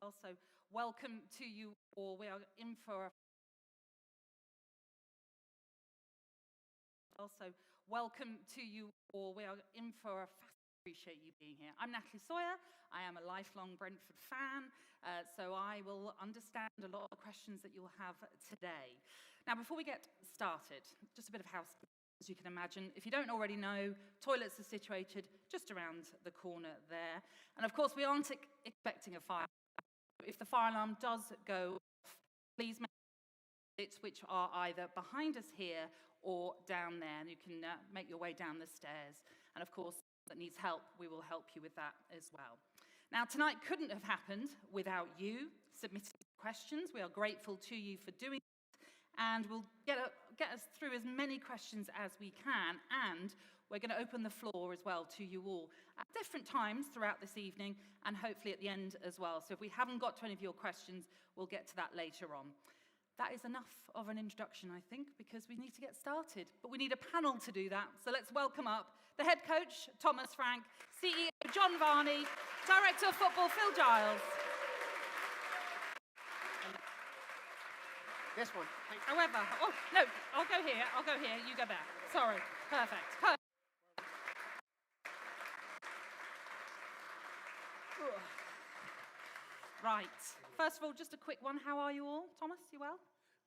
Also, welcome to you all. We are in for a appreciate you being here. I'm Natalie Sawyer. I am a lifelong Brentford fan, so I will understand a lot of the questions that you'll have today. Now, before we get started, just a bit of housekeeping. As you can imagine, if you don't already know, toilets are situated just around the corner there. And of course, we aren't expecting a fire. If the fire alarm does go off, please make it which are either behind us here or down there, and you can make your way down the stairs. And of course, that needs help, we will help you with that as well. Now, tonight couldn't have happened without you submitting questions. We are grateful to you for doing that, and we'll get us through as many questions as we can, and we're going to open the floor as well to you all at different times throughout this evening, and hopefully at the end as well. So if we haven't got to any of your questions, we'll get to that later on. That is enough of an introduction, I think, because we need to get started. But we need a panel to do that. So let's welcome up the head coach, Thomas Frank, CEO, John Varney, Director of Football, Phil Giles. This one. However, oh, no, I'll go here, you go there. Sorry, perfect. Right, first of all, just a quick one. How are you all? Thomas, you well?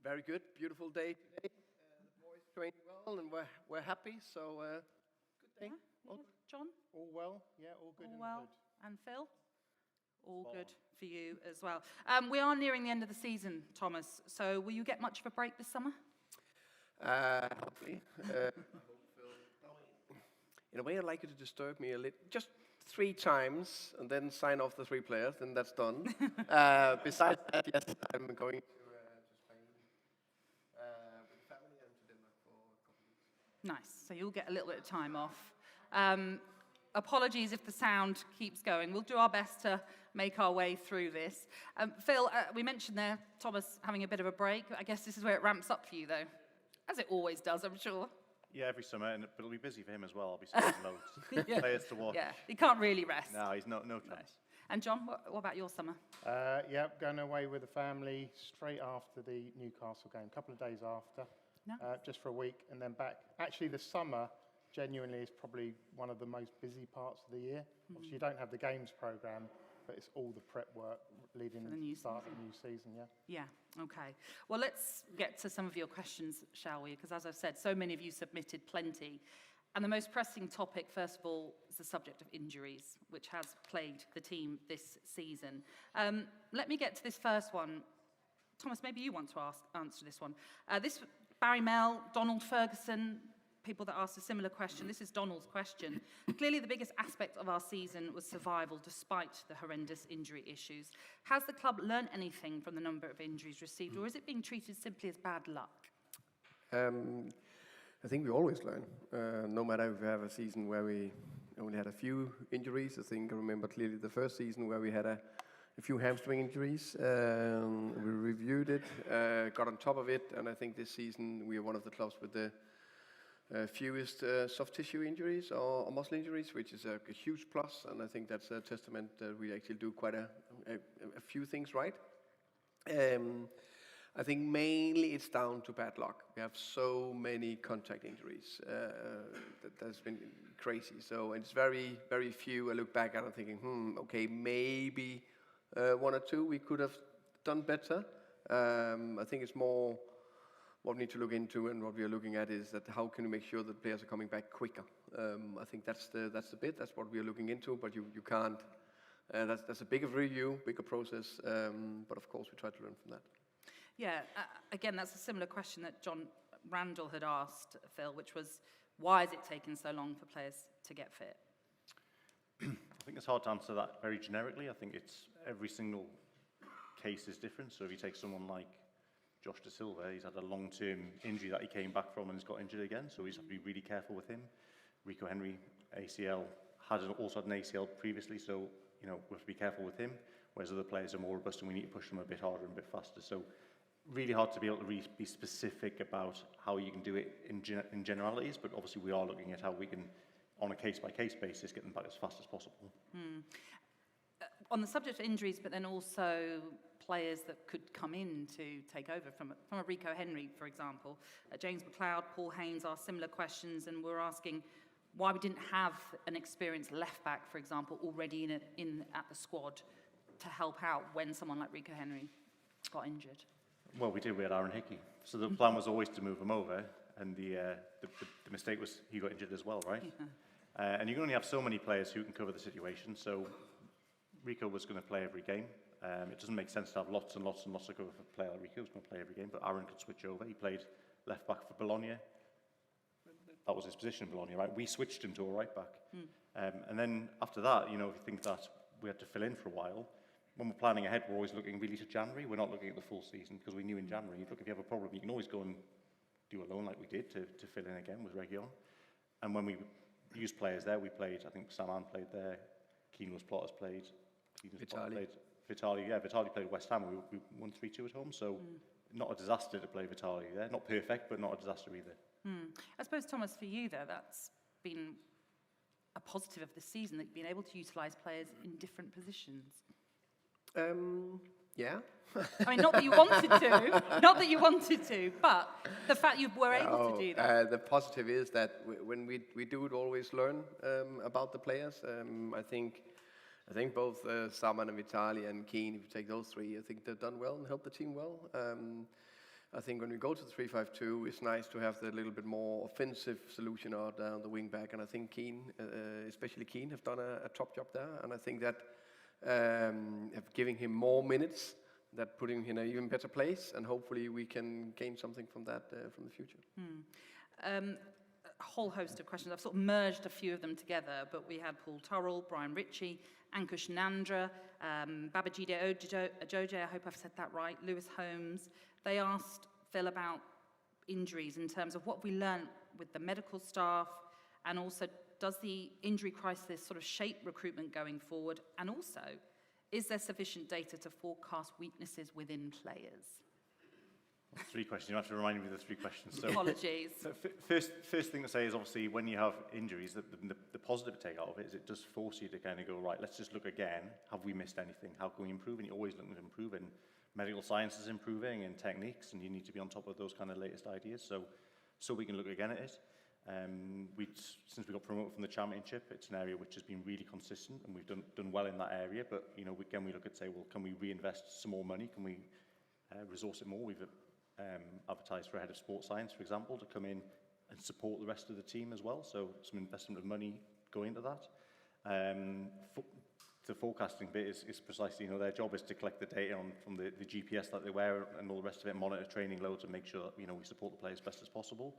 Very good. Beautiful day today. The boys trained well and we're happy, so good day. Yeah. John? All well, yeah, all good. All well. Good. And Phil? All good for you as well. We are nearing the end of the season, Thomas, so will you get much of a break this summer? Hopefully. In a way, I'd like you to disturb me a little, just 3 times, and then sign off the 3 players, then that's done. Besides that, yes, I'm going to Spain with family and to Denmark for a couple of weeks. Nice, so you'll get a little bit of time off. Apologies if the sound keeps going. We'll do our best to make our way through this. Phil, we mentioned there Thomas having a bit of a break. I guess this is where it ramps up for you, though, as it always does, I'm sure. Yeah, every summer, but it'll be busy for him as well. I'll be signing loads. Players to watch. Yeah, he can't really rest. No, he's no chance. No. And John, what about your summer? Yeah, going away with the family straight after the Newcastle game, a couple of days after, just for a week, and then back. Actually, the summer genuinely is probably one of the most busy parts of the year. Obviously, you don't have the games programme, but it's all the prep work leading to the start of the new season, yeah. Yeah, okay. Well, let's get to some of your questions, shall we? Because as I've said, so many of you submitted plenty. And the most pressing topic, first of all, is the subject of injuries, which has plagued the team this season. Let me get to this first one. Thomas, maybe you want to answer this one. Barry Mell, Donald Ferguson, people that asked a similar question. This is Donald's question. Clearly, the biggest aspect of our season was survival, despite the horrendous injury issues. Has the club learned anything from the number of injuries received, or is it being treated simply as bad luck? I think we always learn. No matter if we have a season where we only had a few injuries. I remember clearly the first season where we had a few hamstring injuries. We reviewed it, got on top of it, and I think this season we are one of the clubs with the fewest soft tissue injuries or muscle injuries, which is a huge plus, and I think that's a testament that we actually do quite a few things right. I think mainly it's down to bad luck. We have so many contact injuries that's been crazy. So it's very, very few. I look back and I'm thinking, okay, maybe 1 or 2 we could have done better. I think it's more what we need to look into, and what we are looking at is that how can we make sure that players are coming back quicker. I think that's the bit. That's what we are looking into. But you can't. That's a bigger review, bigger process. But of course we try to learn from that. Yeah, again, that's a similar question that John Randall had asked, Phil, which was, why is it taking so long for players to get fit? I think it's hard to answer that very generically. I think it's every single case is different. So if you take someone like Josh De Silva, he's had a long-term injury that he came back from and has got injured again, so we have to be really careful with him. Rico Henry, ACL, also had an ACL previously, so we have to be careful with him, whereas other players are more robust and we need to push them a bit harder and a bit faster. So really hard to be able to be specific about how you can do it in generalities, but obviously we are looking at how we can, on a case-by-case basis, get them back as fast as possible. on the subject of injuries, but then also players that could come in to take over from a Rico Henry, for example. James McLeod, Paul Haynes asked similar questions, and we're asking why we didn't have an experienced left-back, for example, already in at the squad to help out when someone like Rico Henry got injured. Well, we did. We had Aaron Hickey. So the plan was always to move him over, and the mistake was he got injured as well, right? Yeah. And you can only have so many players who can cover the situation, so Rico was going to play every game. It doesn't make sense to have lots and lots and lots of cover for a player like Rico who's going to play every game, but Aaron could switch over. He played left-back for Bologna. That was his position in Bologna, right? We switched him to a right-back. And then after that, you know, if you think that we had to fill in for a while, when we're planning ahead, we're always looking really to January. We're not looking at the full season because we knew in January, look, if you have a problem, you can always go and do a loan like we did to fill in again with Region. And when we used players there, we played, I think Saman played there, Keenos Plotters played, Vitali played West Ham. We won 3-2 at home, so not a disaster to play Vitali there. Not perfect, but not a disaster either. I suppose, Thomas, for you, though, that's been a positive of the season, that you've been able to utilise players in different positions. Yeah. I mean, not that you wanted to, but the fact you were able to do that. The positive is that when we do it, always learn about the players. I think both Saman and Vitali and Keane, if you take those three, I think they've done well and helped the team well. I think when we go to the 3-5-2, it's nice to have the little bit more offensive solution out down the wing back, and I think Keane, especially Keane, have done a top job there, and I think that have given him more minutes, that putting him in an even better place, and hopefully we can gain something from that from the future. A whole host of questions. I've sort of merged a few of them together, but we had Paul Turrell, Brian Ritchie, Ankush Nandra, Babajide Ajoje, I hope I've said that right, Lewis Holmes. They asked Phil about injuries in terms of what we learned with the medical staff, and also does the injury crisis sort of shape recruitment going forward? And also, is there sufficient data to forecast weaknesses within players? Three questions. You have to remind me of the three questions. So, apologies. First thing to say is obviously when you have injuries, the positive take out of it is it does force you to kind of go, right, let's just look again. Have we missed anything? How can we improve? And you're always looking to improve, and medical science is improving, and techniques, and you need to be on top of those kind of latest ideas. So we can look again at it. Since we got promoted from the Championship, it's an area which has been really consistent, and we've done well in that area. But you know, again, we look at say, well, can we reinvest some more money? Can we resource it more? We've advertised for a head of sports science, for example, to come in and support the rest of the team as well. So some investment of money going into that. The forecasting bit is precisely, you know, their job is to collect the data from the GPS that they wear and all the rest of it, monitor training loads, and make sure that, you know, we support the players as best as possible.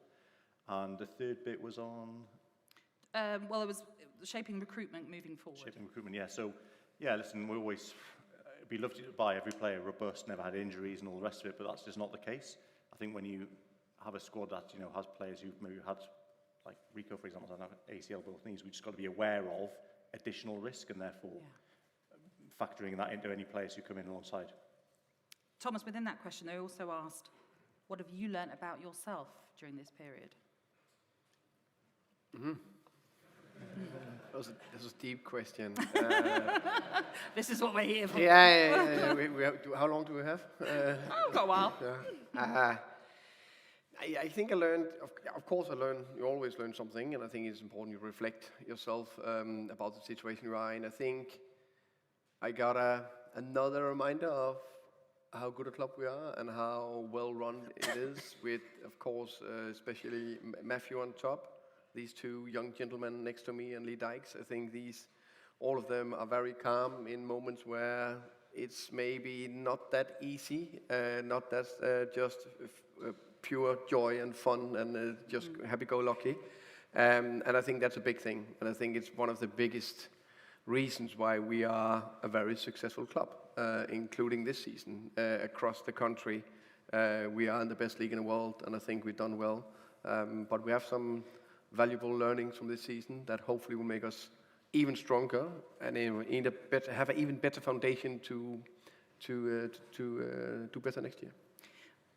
And the third bit was on? Well, it was shaping recruitment moving forward. Shaping recruitment, yeah. So, yeah, listen, we always, it'd be lovely to buy every player robust, never had injuries and all the rest of it, but that's just not the case. I think when you have a squad that, you know, has players who've maybe had, like Rico, for example, has an ACL both knees, we just got to be aware of additional risk and therefore factoring that into any players who come in alongside. Thomas, within that question, they also asked, what have you learnt about yourself during this period? That was a deep question. This is what we're here for. Yeah. We have, how long do we have? Got a while. Yeah. I think I learned, of course I learned, you always learn something, and I think it's important you reflect yourself about the situation you're in. I think I got another reminder of how good a club we are and how well run it is with, of course, especially Matthew on top. These two young gentlemen next to me and Lee Dykes. I think all of them are very calm in moments where it's maybe not that easy, not that just pure joy and fun and just happy-go-lucky. And I think that's a big thing. And I think it's one of the biggest reasons why we are a very successful club, including this season. Across the country, we are in the best league in the world, and I think we've done well. But we have some valuable learnings from this season that hopefully will make us even stronger and have an even better foundation to do better next year.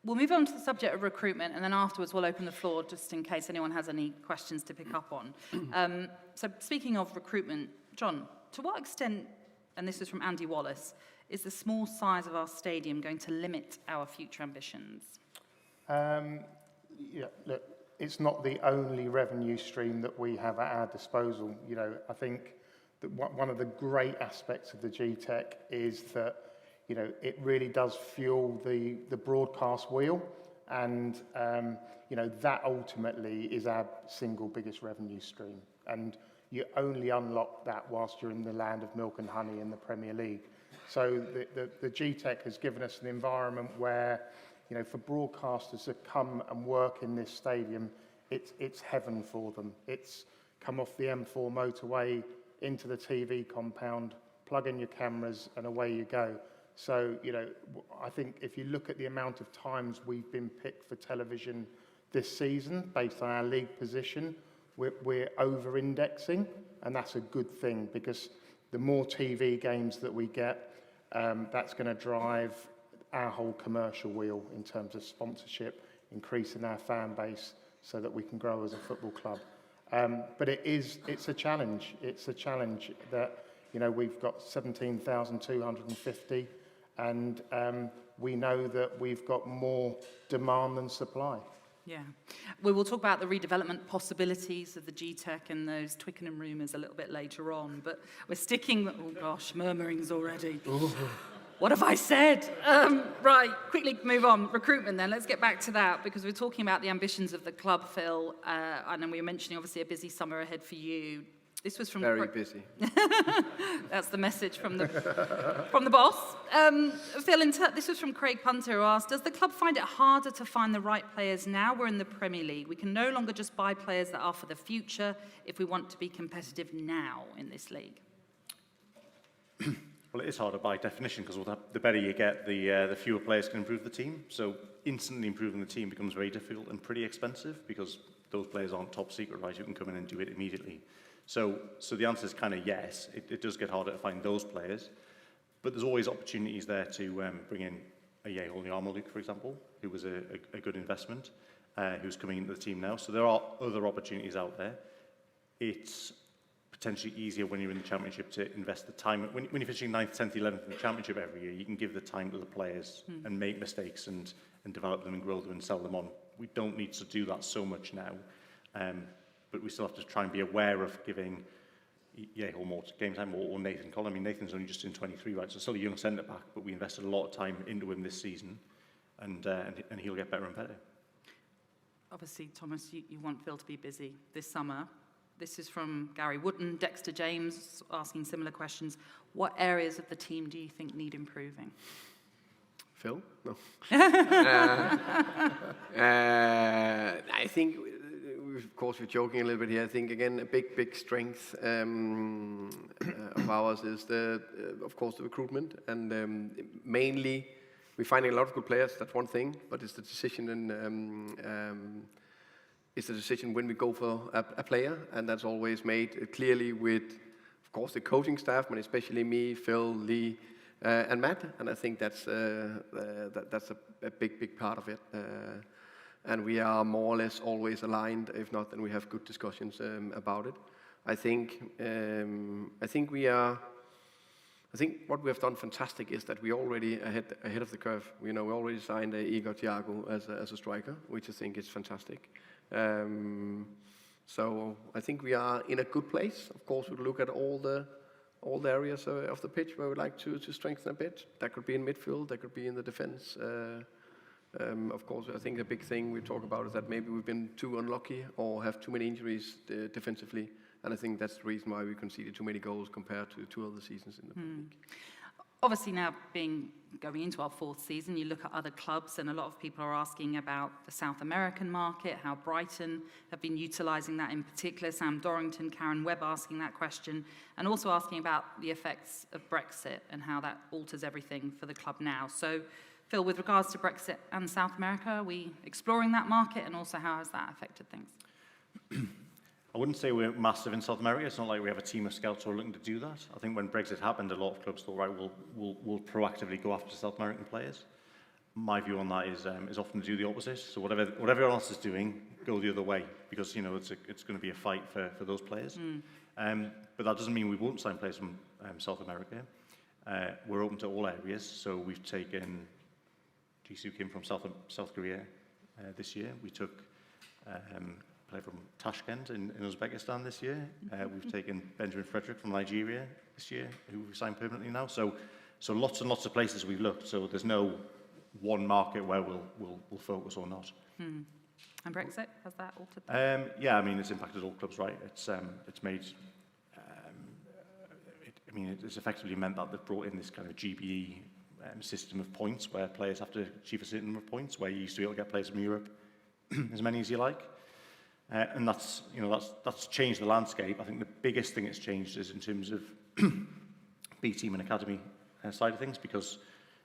We'll move on to the subject of recruitment, and then afterwards we'll open the floor just in case anyone has any questions to pick up on. So speaking of recruitment, John, to what extent and this is from Andy Wallace. Is the small size of our stadium going to limit our future ambitions? Yeah, look, it's not the only revenue stream that we have at our disposal. You know, I think that one of the great aspects of the GTEC is that, you know, it really does fuel the broadcast wheel, and you know, that ultimately is our single biggest revenue stream. And you only unlock that whilst you're in the land of milk and honey in the Premier League. So the GTEC has given us an environment where, you know, for broadcasters to come and work in this stadium, it's heaven for them. It's come off the M4 motorway into the TV compound, plug in your cameras, and away you go. So, you know, I think if you look at the amount of times we've been picked for television this season, based on our league position, we're over-indexing, and that's a good thing, because the more TV games that we get, that's going to drive our whole commercial wheel in terms of sponsorship, increasing our fan base so that we can grow as a football club. But it's a challenge. It's a challenge that, you know, we've got 17,250, and we know that we've got more demand than supply. Yeah. We will talk about the redevelopment possibilities of the GTEC and those Twickenham rumours a little bit later on, but we're sticking, oh gosh, murmurings already. Ooh. What have I said? Right, quickly move on. Recruitment then, let's get back to that, because we're talking about the ambitions of the club, Phil, and then we were mentioning obviously a busy summer ahead for you. This was from very busy. That's the message from the boss. Phil, this was from Craig Punter, who asked, does the club find it harder to find the right players now we're in the Premier League? We can no longer just buy players that are for the future if we want to be competitive now in this league. Well, it is harder by definition, because the better you get, the fewer players can improve the team. So instantly improving the team becomes very difficult and pretty expensive, because those players aren't top secret, right? You can come in and do it immediately. So the answer is kind of yes. It does get harder to find those players, but there's always opportunities there to bring in a Yeho Yarmouk, for example, who was a good investment, who's coming into the team now. So there are other opportunities out there. It's potentially easier when you're in the Championship to invest the time. When you're finishing 9th, 10th, 11th in the Championship every year, you can give the time to the players and make mistakes and develop them and grow them and sell them on. We don't need to do that so much now. But we still have to try and be aware of giving Yeho more game time, or Nathan Collin. I mean, Nathan's only just in 23, right? So still a young centre-back, but we invested a lot of time into him this season, and he'll get better and better. Obviously, Thomas, you want Phil to be busy this summer. This is from Gary Wooden, Dexter James, asking similar questions. What areas of the team do you think need improving? Phil? No. I think... Of course, we're joking a little bit here. I think, again, a big strength of ours is, of course, the recruitment. And mainly, we're finding a lot of good players. That's one thing. But it's the decision when we go for a player. And that's always made clearly with, of course, the coaching staff, but especially me, Phil, Lee, and Matt. And I think that's a big part of it. And we are more or less always aligned. If not, then we have good discussions about it. I think what we have done fantastic is that we already ahead of the curve. You know, we already signed Igor Thiago as a striker, which I think is fantastic. So I think we are in a good place. Of course, we'll look at all the areas of the pitch where we'd like to strengthen a bit. That could be in midfield. That could be in the defense. Of course, I think the big thing we talk about is that maybe we've been too unlucky or have too many injuries defensively, and I think that's the reason why we conceded too many goals compared to 2 other seasons in the Premier League. Obviously now going into our 4th season, you look at other clubs, and a lot of people are asking about the South American market, how Brighton have been utilising that in particular. Sam Dorrington, Karen Webb asking that question, and also asking about the effects of Brexit and how that alters everything for the club now. So, Phil, with regards to Brexit and South America, are we exploring that market, and also how has that affected things? I wouldn't say we're massive in South America. It's not like we have a team of scouts who are looking to do that. I think when Brexit happened, a lot of clubs thought, right, we'll proactively go after South American players. My view on that is often to do the opposite. So whatever everyone else is doing, go the other way, because, you know, it's going to be a fight for those players. But that doesn't mean we won't sign players from South America. we're open to all areas. So we've taken Jisoo Kim from South Korea this year. We took a player from Tashkent in Uzbekistan this year. We've taken Benjamin Frederick from Nigeria this year, who we've signed permanently now. So lots and lots of places we've looked. So there's no one market where we'll focus or not. And Brexit, has that altered that? Yeah, I mean, it's impacted all clubs, right? It's made, it's effectively meant that they've brought in this kind of GBE system of points where players have to achieve a certain number of points, where you used to be able to get players from Europe as many as you like. And that's changed the landscape. I think the biggest thing it's changed is in terms of B team and academy side of things, because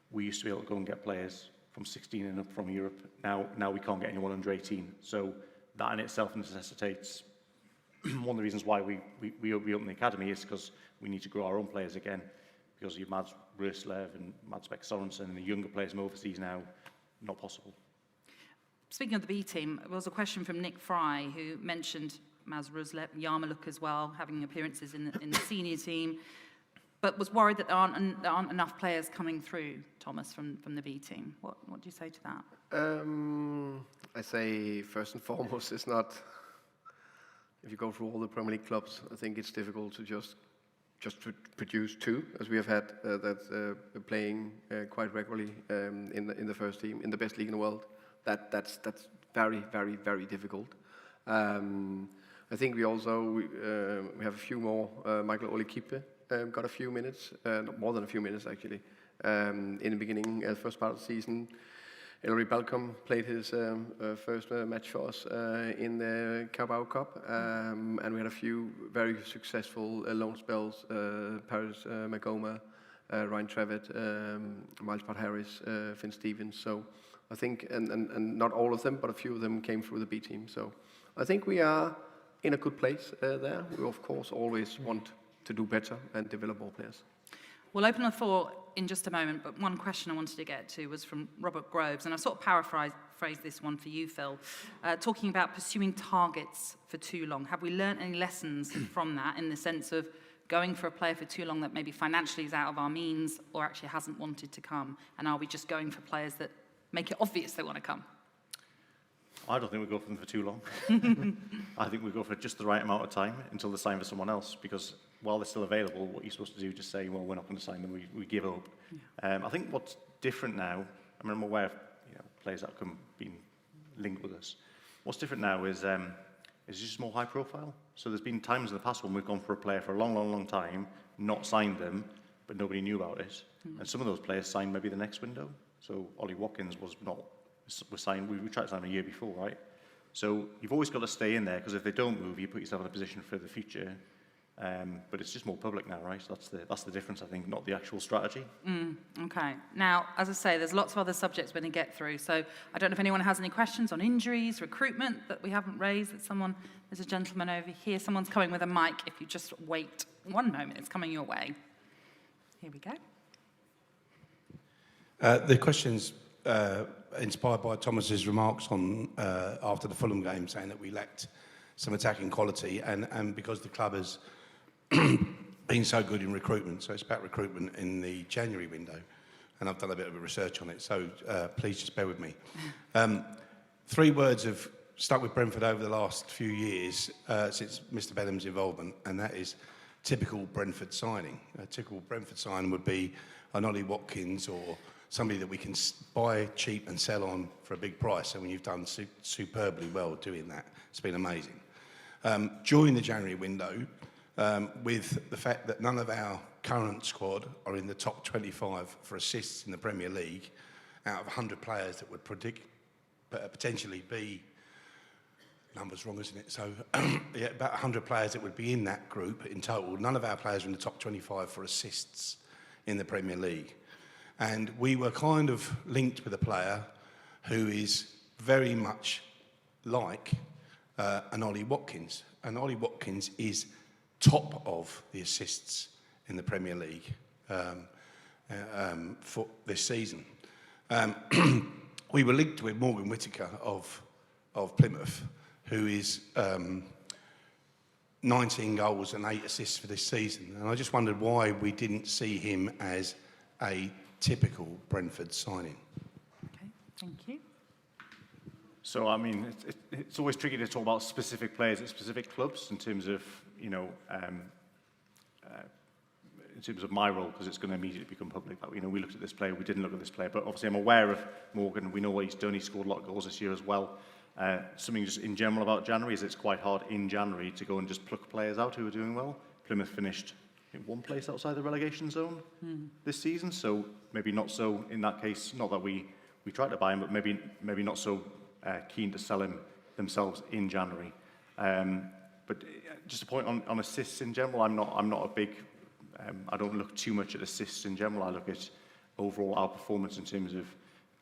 we used to be able to go and get players from 16 and up from Europe. Now we can't get anyone under 18. So that in itself necessitates one of the reasons why we open the academy is because we need to grow our own players again, because you've Mads Røslev and Mads Beck Sorensen and the younger players from overseas now, not possible. Speaking of the B team, there was a question from Nick Fry, who mentioned Mads Røslev, Yarmaluk as well, having appearances in the senior team, but was worried that there aren't enough players coming through, Thomas, from the B team. What do you say to that? I say first and foremost, it's not. If you go through all the Premier League clubs, I think it's difficult to just produce two, as we have had that playing quite regularly in the first team in the best league in the world. That's very, very, very difficult. I think we have a few more. Michael Ole Kippe got a few minutes, more than a few minutes actually, in the beginning, first part of the season. Ellery Balcom played his first match for us in the Carabao Cup, and we had a few very successful loan spells, Paris Magoma, Ryan Trevitt, Miles Part-Harris, Finn Stevens. So I think, and not all of them, but a few of them came through the B team. So I think we are in a good place there. We, of course, always want to do better and develop more players. We'll open the floor in just a moment, but one question I wanted to get to was from Robert Groves, and I sort of paraphrase this one for you, Phil, talking about pursuing targets for too long. Have we learned any lessons from that, in the sense of going for a player for too long that maybe financially is out of our means or actually hasn't wanted to come? And are we just going for players that make it obvious they want to come? I don't think we go for them for too long. I think we go for just the right amount of time until they sign for someone else, because while they're still available, what you're supposed to do is just say, well, we're not going to sign them, we give up. Yeah. I think what's different now, I mean, I'm aware of players that have been linked with us. What's different now is just more high profile. So there's been times in the past when we've gone for a player for a long, long, long time, not signed them, but nobody knew about it. And some of those players signed maybe the next window. So Ollie Watkins was signed, we tried to sign him a year before, right? So you've always got to stay in there, because if they don't move, you put yourself in a position for the future. But it's just more public now, right? So that's the difference, I think, not the actual strategy. Okay. Now, as I say, there's lots of other subjects we're going to get through. So I don't know if anyone has any questions on injuries, recruitment that we haven't raised. There's a gentleman over here. Someone's coming with a mic. If you just wait one moment, it's coming your way. Here we go. The question's inspired by Thomas's remarks on after the Fulham game, saying that we lacked some attacking quality, and because the club has been so good in recruitment. So it's about recruitment in the January window, and I've done a bit of a research on it, so please just bear with me. 3 words have stuck with Brentford over the last few years since Mr. Benham's involvement, and that is typical Brentford signing. A typical Brentford signing would be an Ollie Watkins, or somebody that we can buy cheap and sell on for a big price, and you've done superbly well doing that. It's been amazing. During the January window, with the fact that none of our current squad are in the top 25 for assists in the Premier League, out of 100 players that would potentially be, number's wrong, isn't it? So yeah, about 100 players that would be in that group in total, none of our players are in the top 25 for assists in the Premier League. And we were kind of linked with a player who is very much like an Ollie Watkins. And Ollie Watkins is top of the assists in the Premier League for this season. We were linked with Morgan Whittaker of Plymouth, who is 19 goals and 8 assists for this season. And I just wondered why we didn't see him as a typical Brentford signing. Okay, thank you. So, I mean, it's always tricky to talk about specific players at specific clubs in terms of, you know, in terms of my role, because it's going to immediately become public. That, you know, we looked at this player, we didn't look at this player, but obviously I'm aware of Morgan. We know what he's done. He scored a lot of goals this year as well. Something just in general about January is it's quite hard in January to go and just pluck players out who are doing well. Plymouth finished in one place outside the relegation zone this season, so maybe not so in that case. Not that we tried to buy him, but maybe not so keen to sell him themselves in January. But just a point on assists in general. I'm not a big. I don't look too much at assists in general. I look at overall our performance in terms of,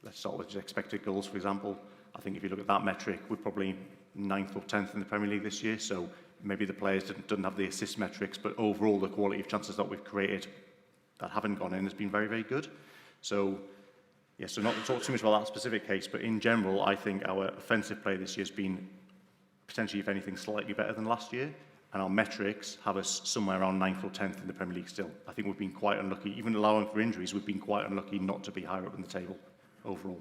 let's start with expected goals, for example. I think if you look at that metric, we're probably 9th or 10th in the Premier League this year. So maybe the players didn't have the assist metrics, but overall the quality of chances that we've created that haven't gone in has been very, very good. So, yeah, so not to talk too much about that specific case, but in general, I think our offensive play this year has been potentially, if anything, slightly better than last year. And our metrics have us somewhere around 9th or 10th in the Premier League still. I think we've been quite unlucky. Even allowing for injuries, we've been quite unlucky not to be higher up in the table overall.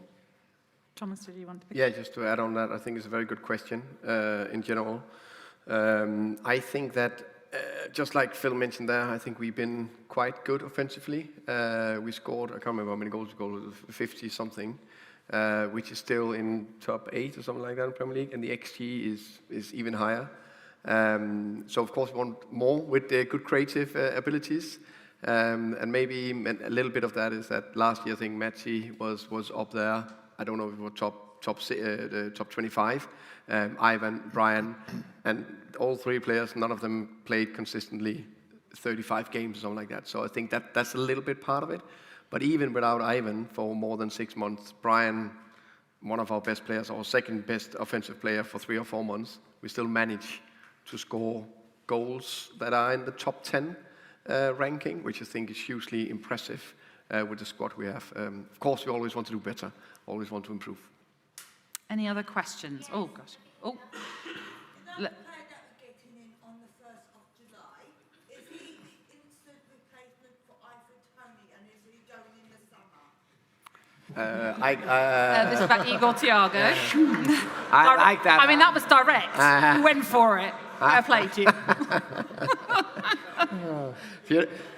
Thomas, did you want to pick? Yeah, just to add on that, I think it's a very good question in general. I think that, just like Phil mentioned there, I think we've been quite good offensively. We scored, I can't remember how many goals we scored, 50-something, which is still in top 8 or something like that in the Premier League, and the XG is even higher. So of course we want more with the good creative abilities, and maybe a little bit of that is that last year I think Matty was up there. I don't know if it was top 25. Ivan, Brian, and all 3 players. None of them played consistently 35 games or something like that. So I think that's a little bit part of it. But even without Ivan for more than 6 months, Brian, one of our best players, our second best offensive player for 3 or 4 months, we still manage to score goals that are in the top 10 ranking, which I think is hugely impressive with the squad we have. Of course, we always want to do better, always want to improve. Any other questions? Oh, gosh. Oh. The player that we're getting in on the 1st of July, is he the instant replacement for Ivan Toney, and is he going in the summer? This is about Igor Thiago. I like that. I mean, that was direct. You went for it. Fair play to you.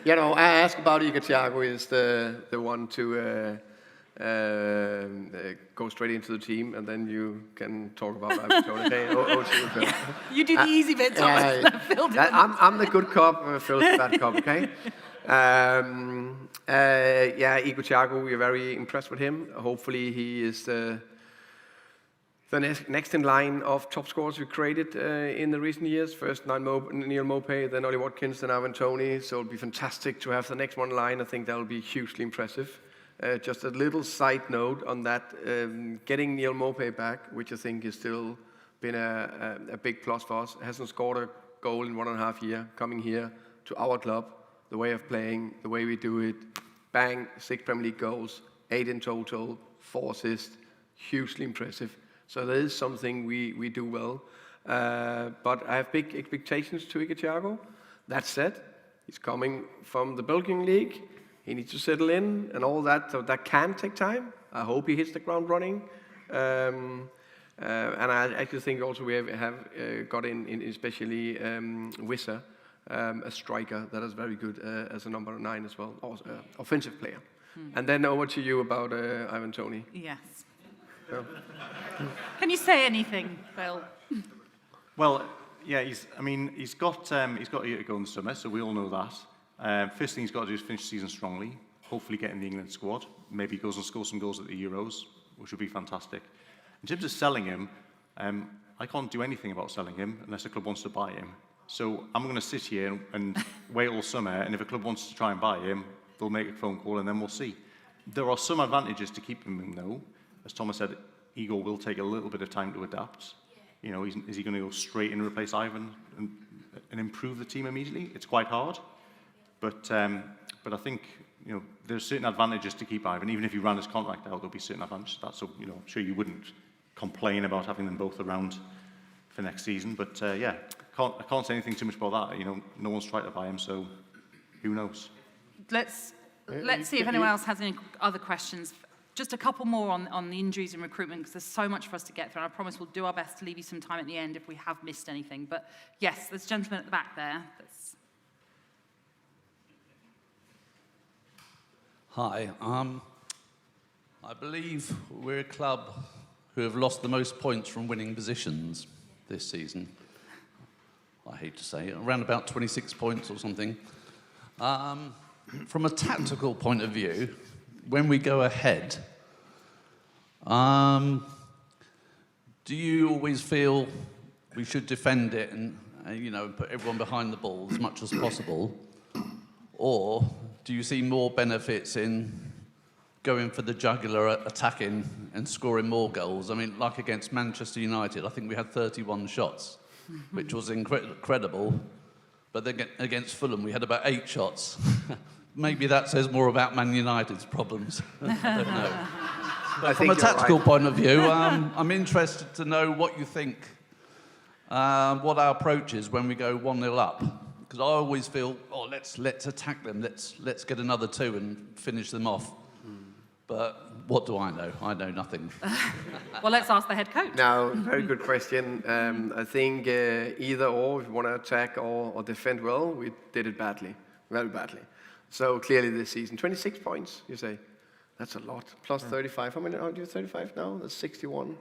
You know, I asked about Igor Thiago is the one to go straight into the team, and then you can talk about Ivan Toney. Okay? Phil. You do the easy bit, Thomas. Phil didn't. I'm the good cop, Phil's the bad cop, okay? Yeah, Igor Thiago, we're very impressed with him. Hopefully he is the next in line of top scorers we created in the recent years. First Neil Maupay, then Ollie Watkins, then Ivan Toney. So it'll be fantastic to have the next one in line. I think that'll be hugely impressive. Just a little side note on that, getting Neil Maupay back, which I think has still been a big plus for us. Hasn't scored a goal in 1.5 years, coming here to our club, the way of playing, the way we do it, bang, 6 Premier League goals, 8 in total, 4 assists, hugely impressive. So there is something we do well. But I have big expectations to Igor Thiago. That said, he's coming from the Belgian league. He needs to settle in and all that, so that can take time. I hope he hits the ground running. And I actually think also we have got in especially Wissa, a striker that is very good as a number 9 as well, also, offensive player. And then over to you about Ivan Toney. Yes. Yeah. Can you say anything, Phil? Well, yeah, he's got a year to go in the summer, so we all know that. First thing he's got to do is finish the season strongly, hopefully get in the England squad. Maybe he goes and scores some goals at the Euros, which would be fantastic. In terms of selling him, I can't do anything about selling him unless a club wants to buy him. So I'm going to sit here and wait all summer, and if a club wants to try and buy him, they'll make a phone call and then we'll see. There are some advantages to keeping him, though. As Thomas said, Igor will take a little bit of time to adapt. You know, is he going to go straight in and replace Ivan and improve the team immediately? It's quite hard. But I think, you know, there's certain advantages to keep Ivan. Even if you ran his contract out, there'll be certain advantages to that. So, you know, I'm sure you wouldn't complain about having them both around for next season. But, yeah, I can't say anything too much about that. You know, no one's tried to buy him, so who knows? Let's see if anyone else has any other questions. Just a couple more on the injuries and recruitment, because there's so much for us to get through. And I promise we'll do our best to leave you some time at the end if we have missed anything. But yes, there's a gentleman at the back there. Hi. I believe we're a club who have lost the most points from winning positions this season. I hate to say it, around about 26 points or something. From a tactical point of view, when we go ahead, do you always feel we should defend it and put everyone behind the ball as much as possible? Or do you see more benefits in going for the jugular, attacking and scoring more goals? I mean, like against Manchester United, I think we had 31 shots, which was incredible. But then against Fulham, we had about 8 shots. Maybe that says more about Man United's problems. I don't know. But from a tactical point of view, I'm interested to know what you think, what our approach is when we go 1-0 up. Because I always feel, let's attack them, let's get another 2 and finish them off. But what do I know? I know nothing. Well, let's ask the head coach. No, very good question. I think either or, if you want to attack or defend well, we did it badly, very badly. So clearly this season, 26 points, you say. That's a lot. Plus 35. How many are you? 35 now? That's 61.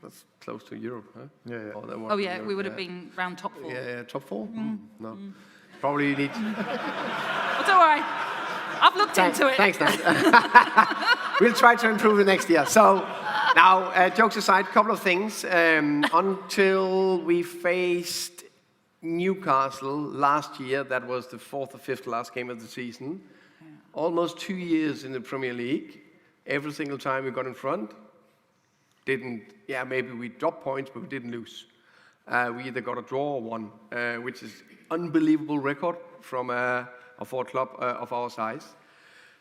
That's close to Europe, huh? Yeah. Oh, yeah, we would have been round top 4. Yeah, top 4? No. Probably you need... Well, don't worry. I've looked into it. Thanks, Dan. We'll try to improve it next year. So, now, jokes aside, a couple of things. Until we faced Newcastle last year, that was the 4th or 5th last game of the season, almost 2 years in the Premier League, every single time we got in front, maybe we dropped points, but we didn't lose. We either got a draw or won, which is unbelievable record from for a club of our size.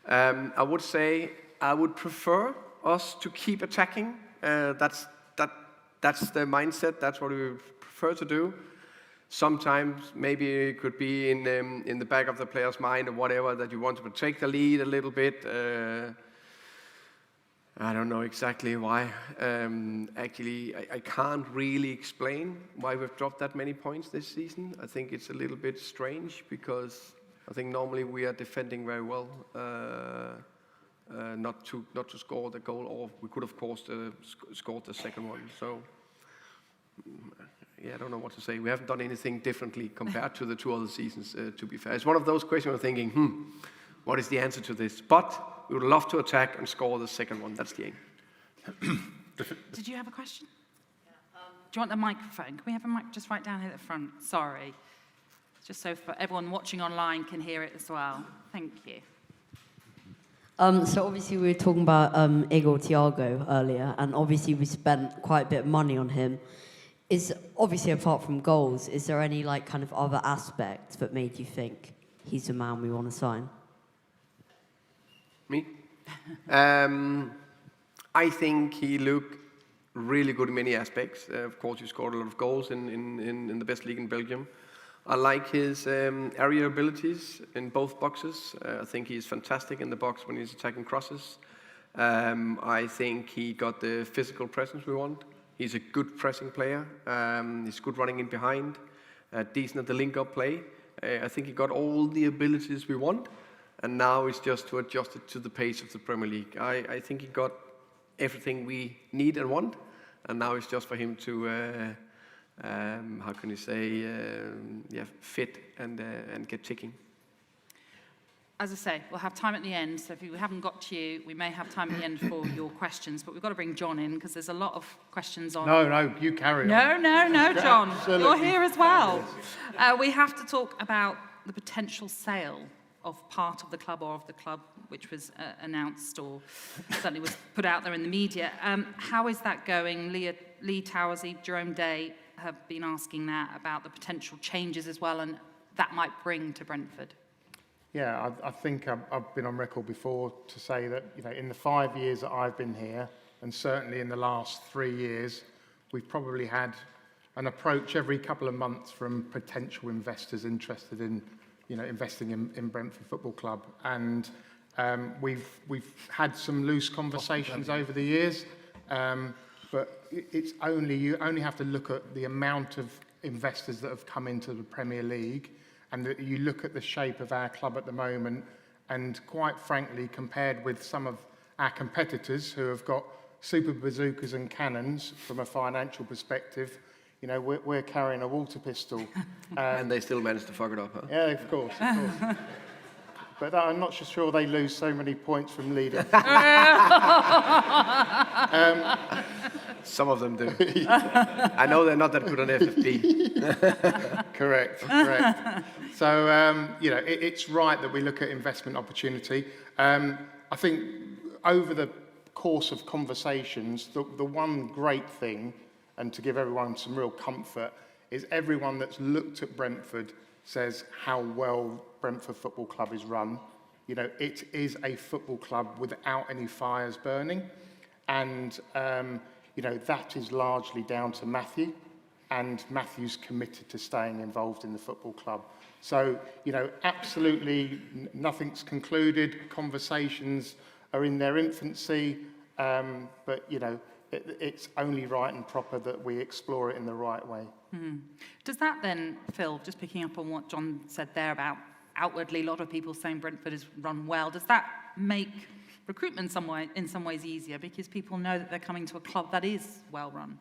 I would say I would prefer us to keep attacking. That's the mindset. That's what we prefer to do. Sometimes maybe it could be in the back of the player's mind or whatever that you want to take the lead a little bit. I don't know exactly why. Actually, I can't really explain why we've dropped that many points this season. I think it's a little bit strange because I think normally we are defending very well, not to score the goal, or we could of course scored the second one. So. Yeah, I don't know what to say. We haven't done anything differently compared to the 2 other seasons, to be fair. It's one of those questions we're thinking, what is the answer to this? But we would love to attack and score the second one. That's the aim. Did you have a question? Do you want the microphone? Can we have a mic just right down here at the front? Sorry. Just so for everyone watching online can hear it as well. Thank you. So obviously we were talking about Igor Thiago earlier, and obviously we spent quite a bit of money on him. Is obviously apart from goals, is there any kind of other aspects that made you think he's the man we want to sign? Me? I think he looked really good in many aspects. Of course, he scored a lot of goals in the best league in Belgium. I like his area abilities in both boxes. I think he's fantastic in the box when he's attacking crosses. I think he got the physical presence we want. He's a good pressing player. He's good running in behind. Decent at the link-up play. I think he got all the abilities we want, and now it's just to adjust it to the pace of the Premier League. I think he got everything we need and want, and now it's just for him to, how can you say, fit and get ticking. As I say, we'll have time at the end, so if we haven't got to you, we may have time at the end for your questions, but we've got to bring John in because there's a lot of questions on. No, you carry on. No, John. Absolutely. You're here as well. We have to talk about the potential sale of part of the club or of the club, which was announced or certainly was put out there in the media. How is that going? Lee Towersey, Jerome Day have been asking that about the potential changes as well, and that might bring to Brentford. Yeah, I think I've been on record before to say that in the 5 years that I've been here, and certainly in the last 3 years, we've probably had an approach every couple of months from potential investors interested in, investing in Brentford Football Club. And we've had some loose conversations over the years, but you only have to look at the amount of investors that have come into the Premier League, and that you look at the shape of our club at the moment, and quite frankly, compared with some of our competitors who have got super bazookas and cannons from a financial perspective, we're carrying a water pistol. And they still manage to fuck it up, huh? Yeah, of course. But I'm not sure they lose so many points from leading. Some of them do. I know they're not that good on FFP. Correct. So, it's right that we look at investment opportunity. I think over the course of conversations, the one great thing, and to give everyone some real comfort, is everyone that's looked at Brentford says how well Brentford Football Club is run. It is a football club without any fires burning. And, that is largely down to Matthew, and Matthew's committed to staying involved in the football club. So, absolutely nothing's concluded. Conversations are in their infancy, but, it's only right and proper that we explore it in the right way. Does that then, Phil, just picking up on what John said there about outwardly a lot of people saying Brentford is run well, does that make recruitment in some ways easier because people know that they're coming to a club that is well run?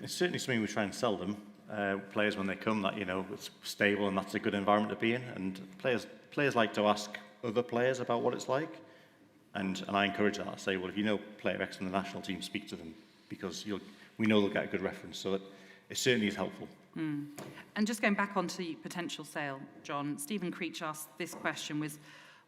It's certainly something we try and sell them. Players when they come, that it's stable and that's a good environment to be in. And players like to ask other players about what it's like. And I encourage that. I say, well, if you know player X from the national team, speak to them, because we know they'll get a good reference. So that it certainly is helpful. And just going back onto potential sale, John, Stephen Creech asked this question was,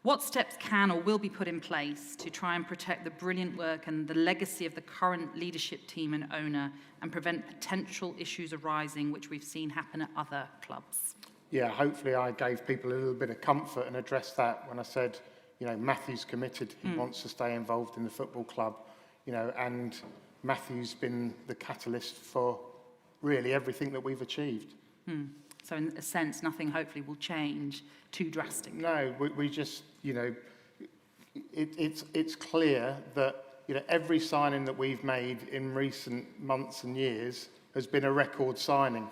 what steps can or will be put in place to try and protect the brilliant work and the legacy of the current leadership team and owner and prevent potential issues arising, which we've seen happen at other clubs? Yeah, hopefully I gave people a little bit of comfort and addressed that when I said, Matthew's committed, he wants to stay involved in the football club, and Matthew's been the catalyst for really everything that we've achieved. So in a sense, nothing hopefully will change too drastically. No, we just, it's clear that, every signing that we've made in recent months and years has been a record signing.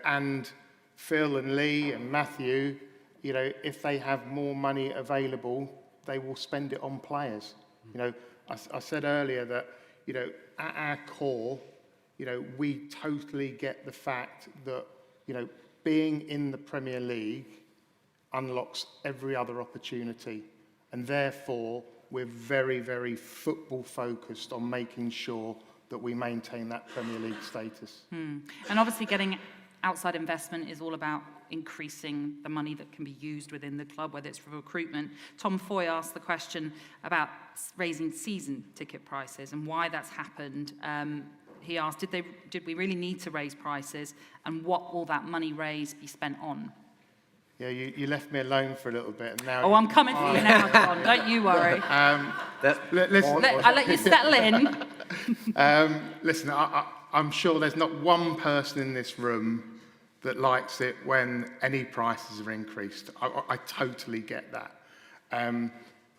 And Phil and Lee and Matthew, if they have more money available, they will spend it on players. I said earlier that, at our core, we totally get the fact that, being in the Premier League unlocks every other opportunity. And therefore, we're very, very football focused on making sure that we maintain that Premier League status. And obviously getting outside investment is all about increasing the money that can be used within the club, whether it's for recruitment. Tom Foy asked the question about raising season ticket prices and why that's happened. He asked, did we really need to raise prices, and what will that money raised be spent on? Yeah, you left me alone for a little bit. And now I'm coming for you now, John. Don't you worry. Listen, I'll let you settle in. Listen, I'm sure there's not one person in this room that likes it when any prices are increased. I totally get that.